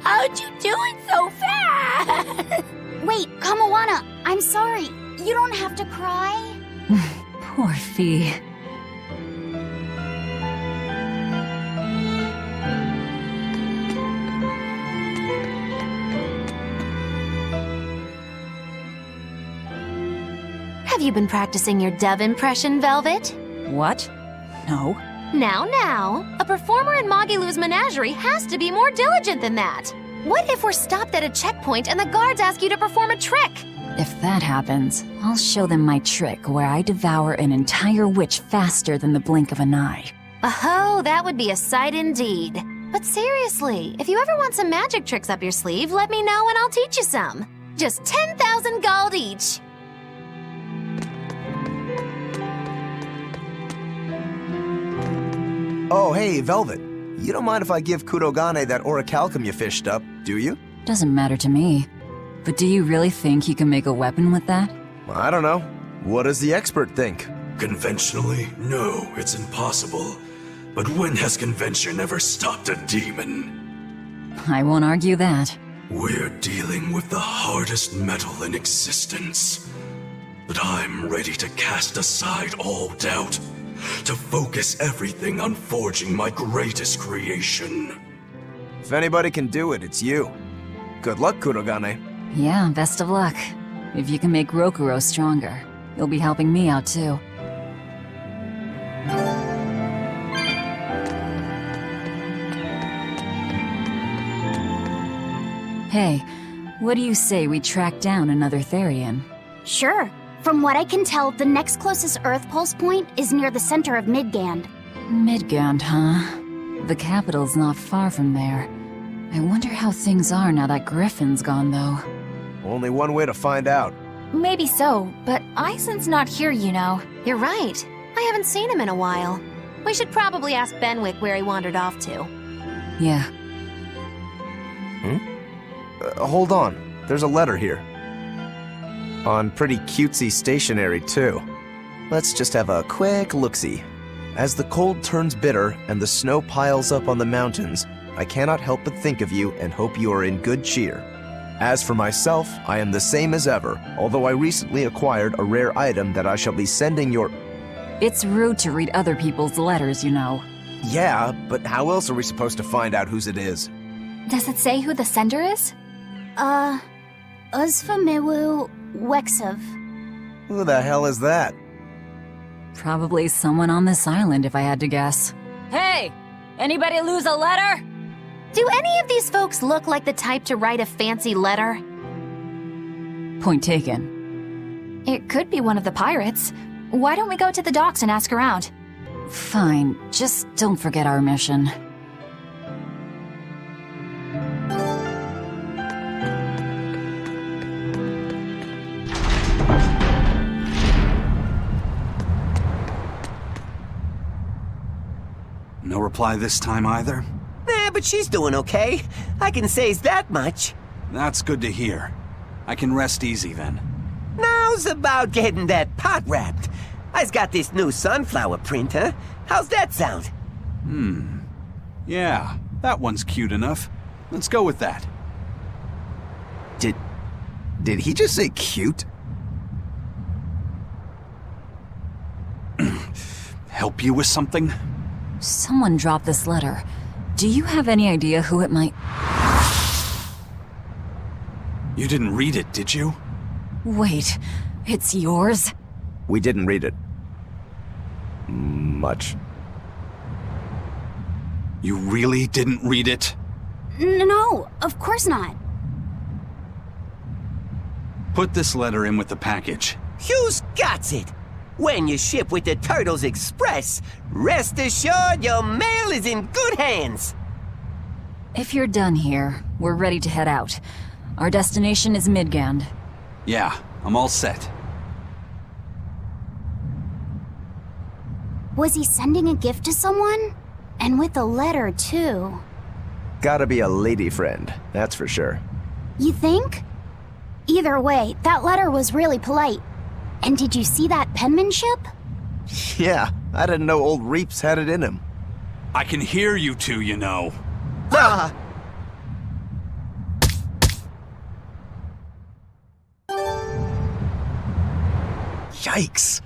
How'd you do it so fast? Wait, Kamawana, I'm sorry. You don't have to cry. Poor Fee. Have you been practicing your dove impression, Velvet? What? No. Now, a performer in Magilou's menagerie has to be more diligent than that. What if we're stopped at a checkpoint and the guards ask you to perform a trick? If that happens, I'll show them my trick where I devour an entire witch faster than the blink of an eye. Oh, that would be a sight indeed. But seriously, if you ever want some magic tricks up your sleeve, let me know and I'll teach you some. Just 10,000 gold each. Oh, hey, Velvet. You don't mind if I give Kurogane that orichalcum you fished up, do you? Doesn't matter to me. But do you really think he can make a weapon with that? I don't know. What does the expert think? Conventionally, no, it's impossible. But when has convention ever stopped a demon? I won't argue that. We're dealing with the hardest metal in existence. But I'm ready to cast aside all doubt, to focus everything on forging my greatest creation. If anybody can do it, it's you. Good luck, Kurogane. Yeah, best of luck. If you can make Rokuro stronger, you'll be helping me out too. Hey, what do you say we track down another Therian? Sure. From what I can tell, the next closest Earth Pulse point is near the center of Midgand. Midgand, huh? The capital's not far from there. I wonder how things are now that Griffin's gone, though. Only one way to find out. Maybe so, but Aizen's not here, you know. You're right. I haven't seen him in a while. We should probably ask Benwick where he wandered off to. Yeah. Hold on. There's a letter here. On pretty cutesy stationery, too. Let's just have a quick look-see. As the cold turns bitter and the snow piles up on the mountains, I cannot help but think of you and hope you are in good cheer. As for myself, I am the same as ever, although I recently acquired a rare item that I shall be sending your... It's rude to read other people's letters, you know. Yeah, but how else are we supposed to find out whose it is? Does it say who the sender is? Uzfamewu Wexov. Who the hell is that? Probably someone on this island, if I had to guess. Hey! Anybody lose a letter? Do any of these folks look like the type to write a fancy letter? Point taken. It could be one of the pirates. Why don't we go to the docks and ask around? Fine, just don't forget our mission. No reply this time either? But she's doing okay. I can say's that much. That's good to hear. I can rest easy then. Now's about getting that pot wrapped. I's got this new sunflower printer. How's that sound? Yeah, that one's cute enough. Let's go with that. Did he just say cute? Help you with something? Someone dropped this letter. Do you have any idea who it might... You didn't read it, did you? Wait, it's yours? We didn't read it. Much. You really didn't read it? No, of course not. Put this letter in with the package. Who's got it? When you ship with the Turtles Express, rest assured your mail is in good hands. If you're done here, we're ready to head out. Our destination is Midgand. Yeah, I'm all set. Was he sending a gift to someone? And with a letter, too. Gotta be a lady friend, that's for sure. You think? Either way, that letter was really polite. And did you see that penmanship? Yeah, I didn't know old Reeps had it in him. I can hear you two, you know. Ah! Yikes.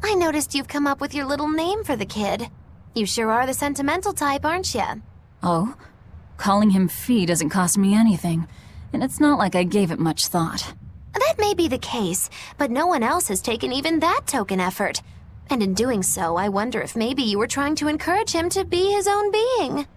I noticed you've come up with your little name for the kid. You sure are the sentimental type, aren't you? Oh? Calling him Fee doesn't cost me anything, and it's not like I gave it much thought. That may be the case, but no one else has taken even that token effort. And in doing so, I wonder if maybe you were trying to encourage him to be his own being.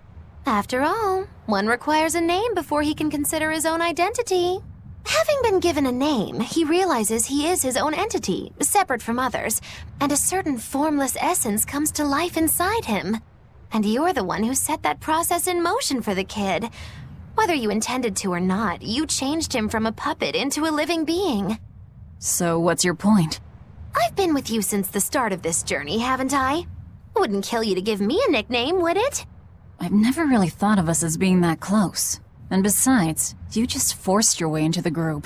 After all, one requires a name before he can consider his own identity. Having been given a name, he realizes he is his own entity, separate from others, and a certain formless essence comes to life inside him. And you're the one who set that process in motion for the kid. Whether you intended to or not, you changed him from a puppet into a living being. So what's your point? I've been with you since the start of this journey, haven't I? Wouldn't kill you to give me a nickname, would it? I've never really thought of us as being that close. And besides, you just forced your way into the group.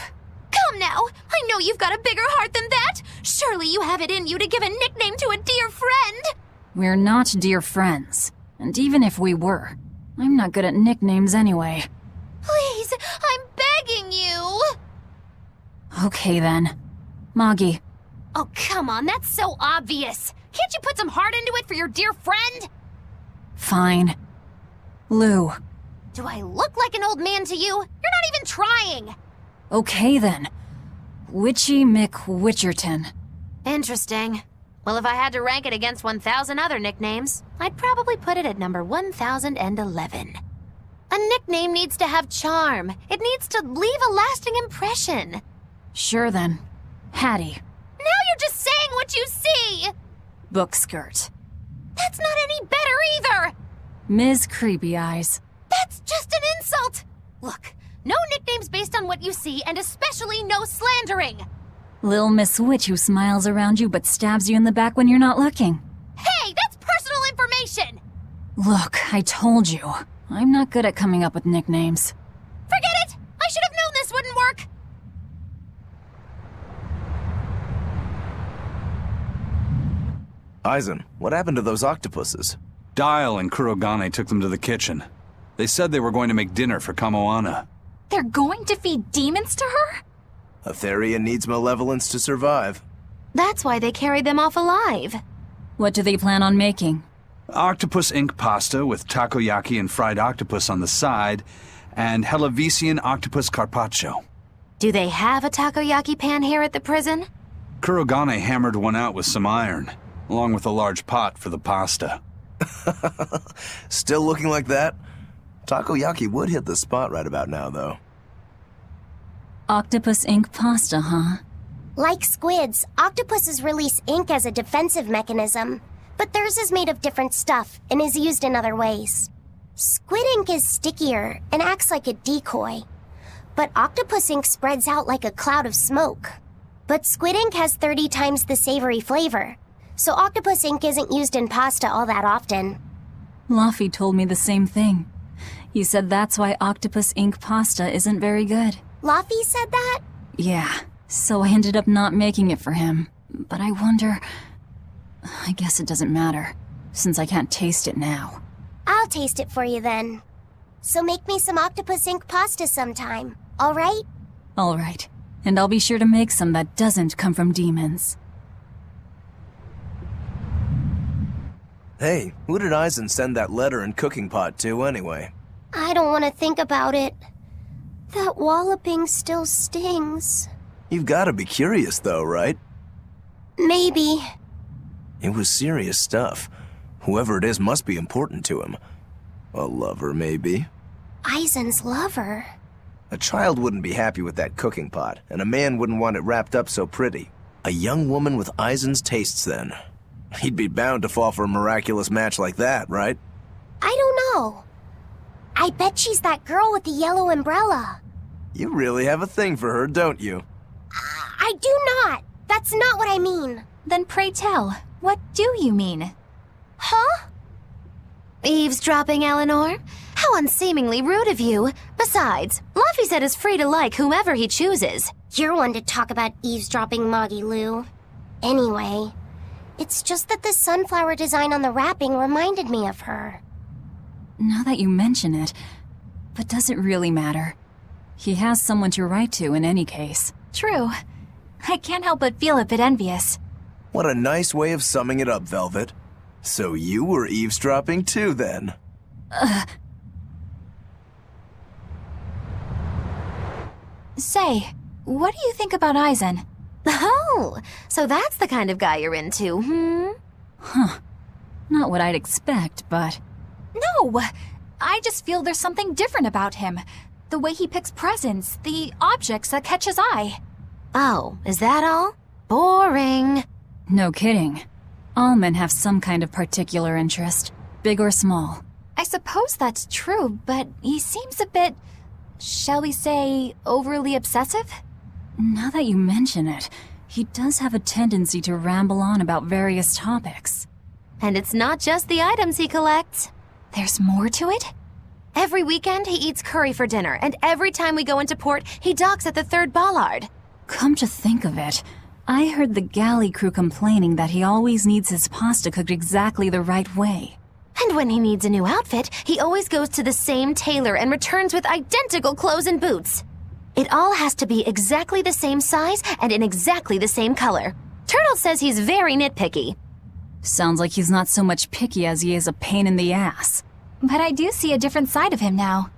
Come now! I know you've got a bigger heart than that! Surely you have it in you to give a nickname to a dear friend! We're not dear friends. And even if we were, I'm not good at nicknames anyway. Please, I'm begging you! Okay then. Moggy. Oh, come on, that's so obvious. Can't you put some heart into it for your dear friend? Fine. Lou. Do I look like an old man to you? You're not even trying! Okay then. Witchy McWitcherton. Interesting. Well, if I had to rank it against 1,000 other nicknames, I'd probably put it at number 1,011. A nickname needs to have charm. It needs to leave a lasting impression. Sure then. Hattie. Now you're just saying what you see! Bookskirt. That's not any better either! Ms. Creepy Eyes. That's just an insult! Look, no nicknames based on what you see, and especially no slandering! Lil Miss Witch who smiles around you but stabs you in the back when you're not looking. Hey, that's personal Look, I told you. I'm not good at coming up with nicknames. Forget it! I should have known this wouldn't work! Aizen, what happened to those octopuses? Dial and Kurogane took them to the kitchen. They said they were going to make dinner for Kamoana. They're going to feed demons to her? A Therian needs malevolence to survive. That's why they carried them off alive. What do they plan on making? Octopus ink pasta with takoyaki and fried octopus on the side, and Hellavisian octopus carpaccio. Do they have a takoyaki pan here at the prison? Kurogane hammered one out with some iron, along with a large pot for the pasta. Still looking like that? Takoyaki would hit the spot right about now, though. Octopus ink pasta, huh? Like squids, octopuses release ink as a defensive mechanism, but theirs is made of different stuff and is used in other ways. Squid ink is stickier and acts like a decoy, but octopus ink spreads out like a cloud of smoke. But squid ink has 30 times the savory flavor, so octopus ink isn't used in pasta all that often. Luffy told me the same thing. He said that's why octopus ink pasta isn't very good. Luffy said that? Yeah, so I ended up not making it for him. But I wonder... I guess it doesn't matter, since I can't taste it now. I'll taste it for you then. So make me some octopus ink pasta sometime, alright? Alright, and I'll be sure to make some that doesn't come from demons. Hey, who did Aizen send that letter and cooking pot to, anyway? I don't want to think about it. That walloping still stings. You've got to be curious, though, right? Maybe. It was serious stuff. Whoever it is must be important to him. A lover, maybe. Aizen's lover. A child wouldn't be happy with that cooking pot, and a man wouldn't want it wrapped up so pretty. A young woman with Aizen's tastes, then. He'd be bound to fall for a miraculous match like that, right? I don't know. I bet she's that girl with the yellow umbrella. You really have a thing for her, don't you? I do not. That's not what I mean. Then pray tell, what do you mean? Huh? Eavesdropping, Eleanor? How unseemingly rude of you. Besides, Luffy said is free to like whomever he chooses. You're one to talk about eavesdropping, Moggy Lou. Anyway, it's just that the sunflower design on the wrapping reminded me of her. Now that you mention it, but does it really matter? He has someone to write to in any case. True. I can't help but feel a bit envious. What a nice way of summing it up, Velvet. So you were eavesdropping too, then? Say, what do you think about Aizen? Oh, so that's the kind of guy you're into, hmm? Huh. Not what I'd expect, but... No! I just feel there's something different about him. The way he picks presents, the objects that catch his eye. Oh, is that all? Boring. No kidding. All men have some kind of particular interest, big or small. I suppose that's true, but he seems a bit, shall we say, overly obsessive? Now that you mention it, he does have a tendency to ramble on about various topics. And it's not just the items he collects. There's more to it? Every weekend, he eats curry for dinner, and every time we go into port, he docks at the 3rd Ballard. Come to think of it, I heard the galley crew complaining that he always needs his pasta cooked exactly the right way. And when he needs a new outfit, he always goes to the same tailor and returns with identical clothes and boots. It all has to be exactly the same size and in exactly the same color. Turtle says he's very nitpicky. Sounds like he's not so much picky as he is a pain in the ass. But I do see a different side of him now.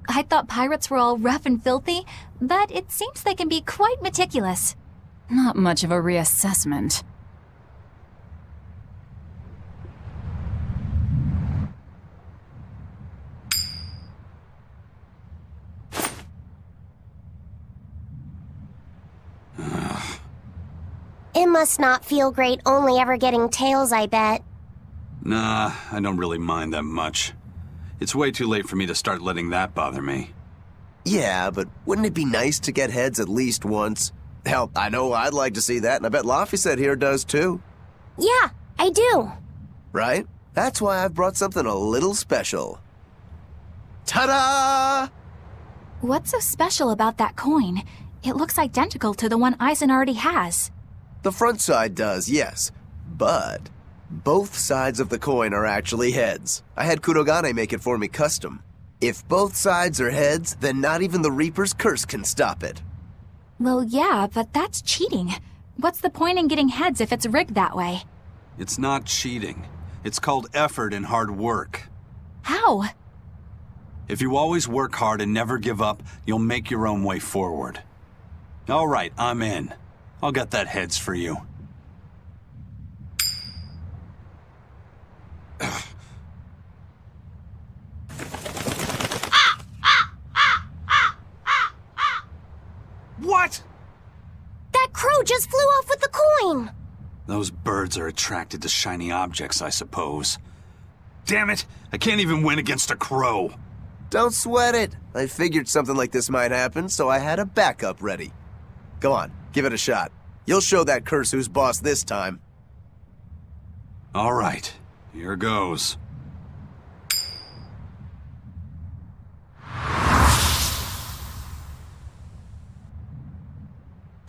I thought pirates were all rough and filthy, but it seems they can be quite meticulous. Not much of a reassessment. It must not feel great only ever getting tails, I bet. Nah, I don't really mind that much. It's way too late for me to start letting that bother me. Yeah, but wouldn't it be nice to get heads at least once? Hell, I know I'd like to see that, and I bet Laffy said here does too. Yeah, I do. Right? That's why I've brought something a little special. Ta-da! What's so special about that coin? It looks identical to the one Eisen already has. The front side does, yes. But both sides of the coin are actually heads. I had Kurogane make it for me custom. If both sides are heads, then not even the Reaper's curse can stop it. Well, yeah, but that's cheating. What's the point in getting heads if it's rigged that way? It's not cheating. It's called effort and hard work. How? If you always work hard and never give up, you'll make your own way forward. All right, I'm in. I'll get that heads for you. What? That crow just flew off with the coin! Those birds are attracted to shiny objects, I suppose. Damn it! I can't even win against a crow! Don't sweat it. I figured something like this might happen, so I had a backup ready. Go on, give it a shot. You'll show that curse who's boss this time. All right, here goes.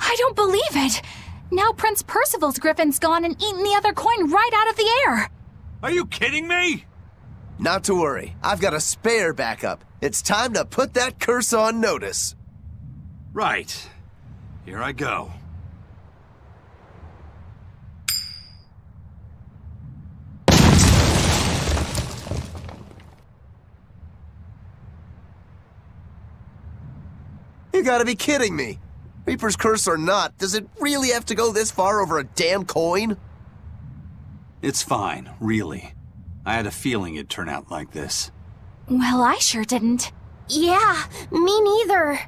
I don't believe it! Now Prince Percival's griffin's gone and eaten the other coin right out of the air! Are you kidding me? Not to worry, I've got a spare backup. It's time to put that curse on notice. Right. Here I go. You gotta be kidding me. Reaper's curse or not, does it really have to go this far over a damn coin? It's fine, really. I had a feeling it'd turn out like this. Well, I sure didn't. Yeah, me neither.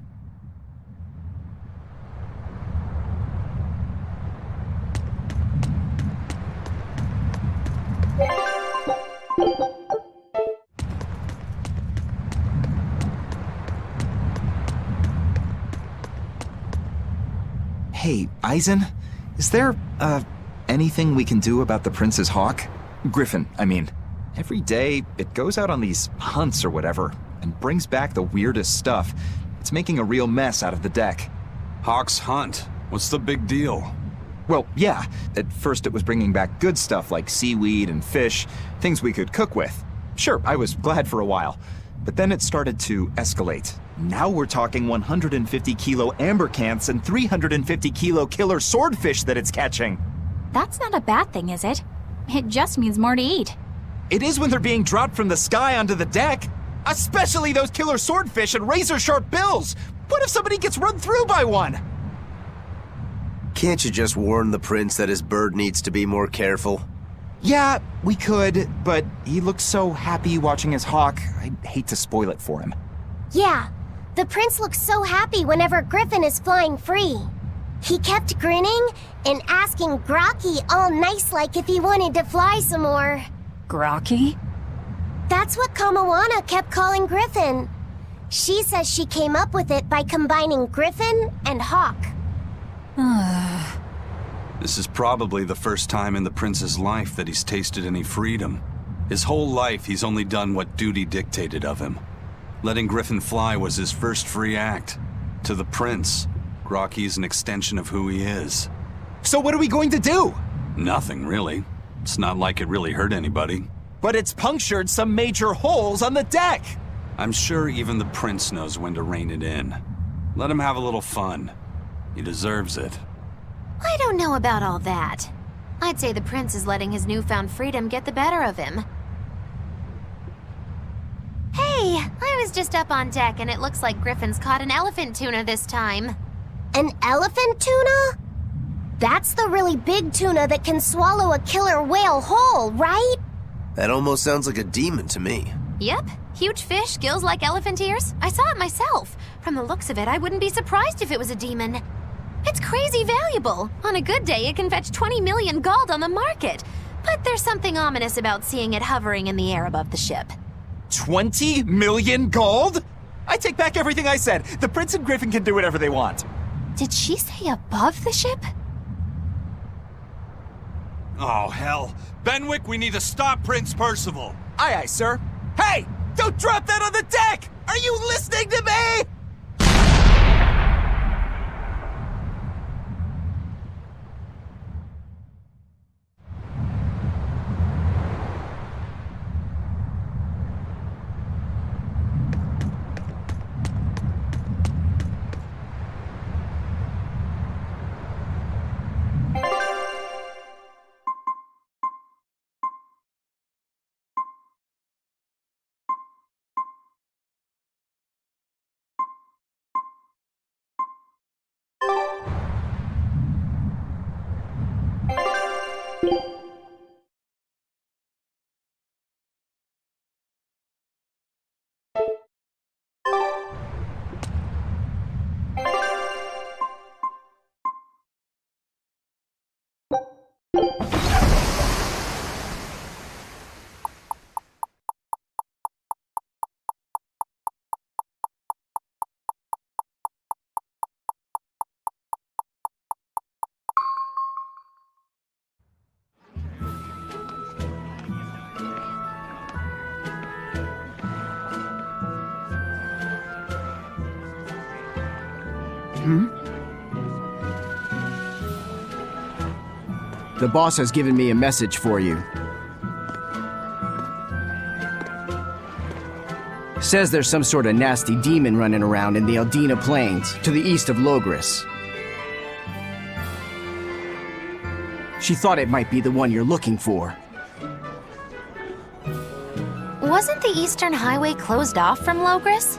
Hey, Eisen, is there, anything we can do about the Prince's hawk? Griffin, I mean. Every day, it goes out on these hunts or whatever, and brings back the weirdest stuff. It's making a real mess out of the deck. Hawk's hunt? What's the big deal? Well, yeah. At first it was bringing back good stuff like seaweed and fish, things we could cook with. Sure, I was glad for a while. But then it started to escalate. Now we're talking 150 kilo ambercants and 350 kilo killer swordfish that it's catching. That's not a bad thing, is it? It just means more to eat. It is when they're being dropped from the sky onto the deck. Especially those killer swordfish and razor-sharp bills. What if somebody gets run through by one? Can't you just warn the prince that his bird needs to be more careful? Yeah, we could, but he looks so happy watching his hawk, I'd hate to spoil it for him. Yeah, the prince looks so happy whenever Griffin is flying free. He kept grinning and asking Grocky all nice-like if he wanted to fly some more. Grocky? That's what Kamawana kept calling Griffin. She says she came up with it by combining Griffin and Hawk. This is probably the first time in the prince's life that he's tasted any freedom. His whole life, he's only done what duty dictated of him. Letting Griffin fly was his first free act. To the prince, Grocky's an extension of who he is. So what are we going to do? Nothing, really. It's not like it really hurt anybody. But it's punctured some major holes on the deck! I'm sure even the prince knows when to rein it in. Let him have a little fun. He deserves it. I don't know about all that. I'd say the prince is letting his newfound freedom get the better of him. Hey, I was just up on deck and it looks like Griffin's caught an elephant tuna this time. An elephant tuna? That's the really big tuna that can swallow a killer whale whole, right? That almost sounds like a demon to me. Yep, huge fish, gills like elephant ears. I saw it myself. From the looks of it, I wouldn't be surprised if it was a demon. It's crazy valuable. On a good day, it can fetch 20 million gold on the market. But there's something ominous about seeing it hovering in the air above the ship. 20 million gold? I take back everything I said. The prince and Griffin can do whatever they want. Did she say above the ship? Oh, hell. Benwick, we need to stop Prince Percival. Aye, aye, sir. Hey! Don't drop that on the deck! Are you listening to me? The boss has given me a message for you. Says there's some sort of nasty demon running around in the Eldina Plains, to the east of Logris. She thought it might be the one you're looking for. Wasn't the Eastern Highway closed off from Logris?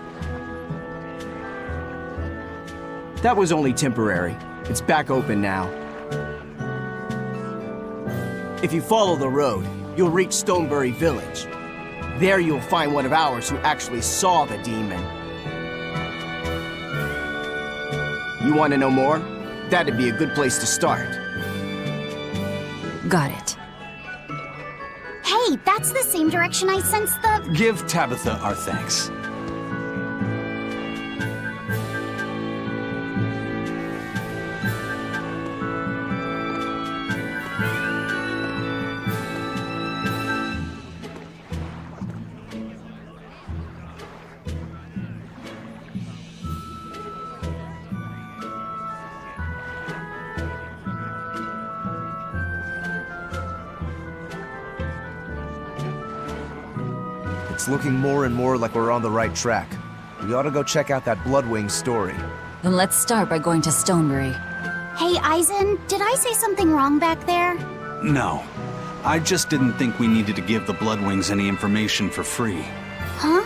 That was only temporary. It's back open now. If you follow the road, you'll reach Stonebury Village. There you'll find one of ours who actually saw the demon. You want to know more? That'd be a good place to start. Got it. Hey, that's the same direction I sensed the... Give Tabitha our thanks. It's looking more and more like we're on the right track. We ought to go check out that Bloodwing story. Then let's start by going to Stonebury. Hey, Eisen, did I say something wrong back there? No. I just didn't think we needed to give the Bloodwings any information for free. Huh?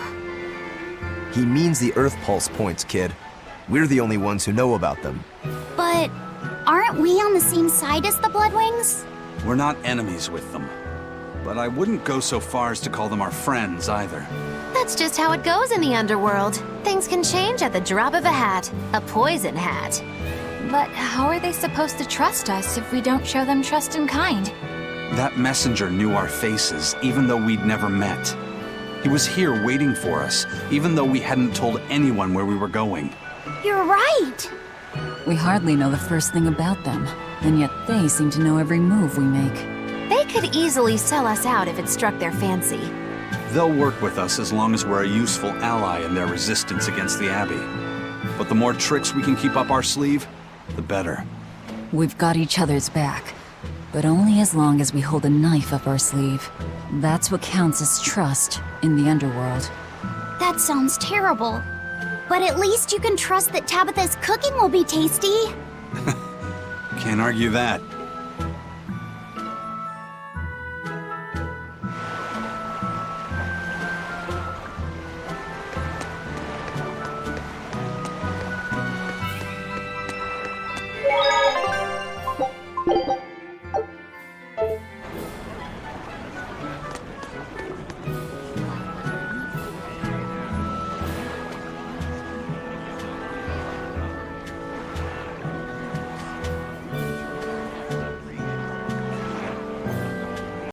He means the Earth Pulse points, kid. We're the only ones who know about them. But aren't we on the same side as the Bloodwings? We're not enemies with them. But I wouldn't go so far as to call them our friends, either. That's just how it goes in the underworld. Things can change at the drop of a hat. A poison hat. But how are they supposed to trust us if we don't show them trust in kind? That messenger knew our faces, even though we'd never met. He was here waiting for us, even though we hadn't told anyone where we were going. You're right! We hardly know the first thing about them, and yet they seem to know every move we make. They could easily sell us out if it struck their fancy. They'll work with us as long as we're a useful ally in their resistance against the Abbey. But the more tricks we can keep up our sleeve, the better. We've got each other's back, but only as long as we hold a knife up our sleeve. That's what counts as trust in the underworld. That sounds terrible. But at least you can trust that Tabitha's cooking will be tasty. Can't argue that.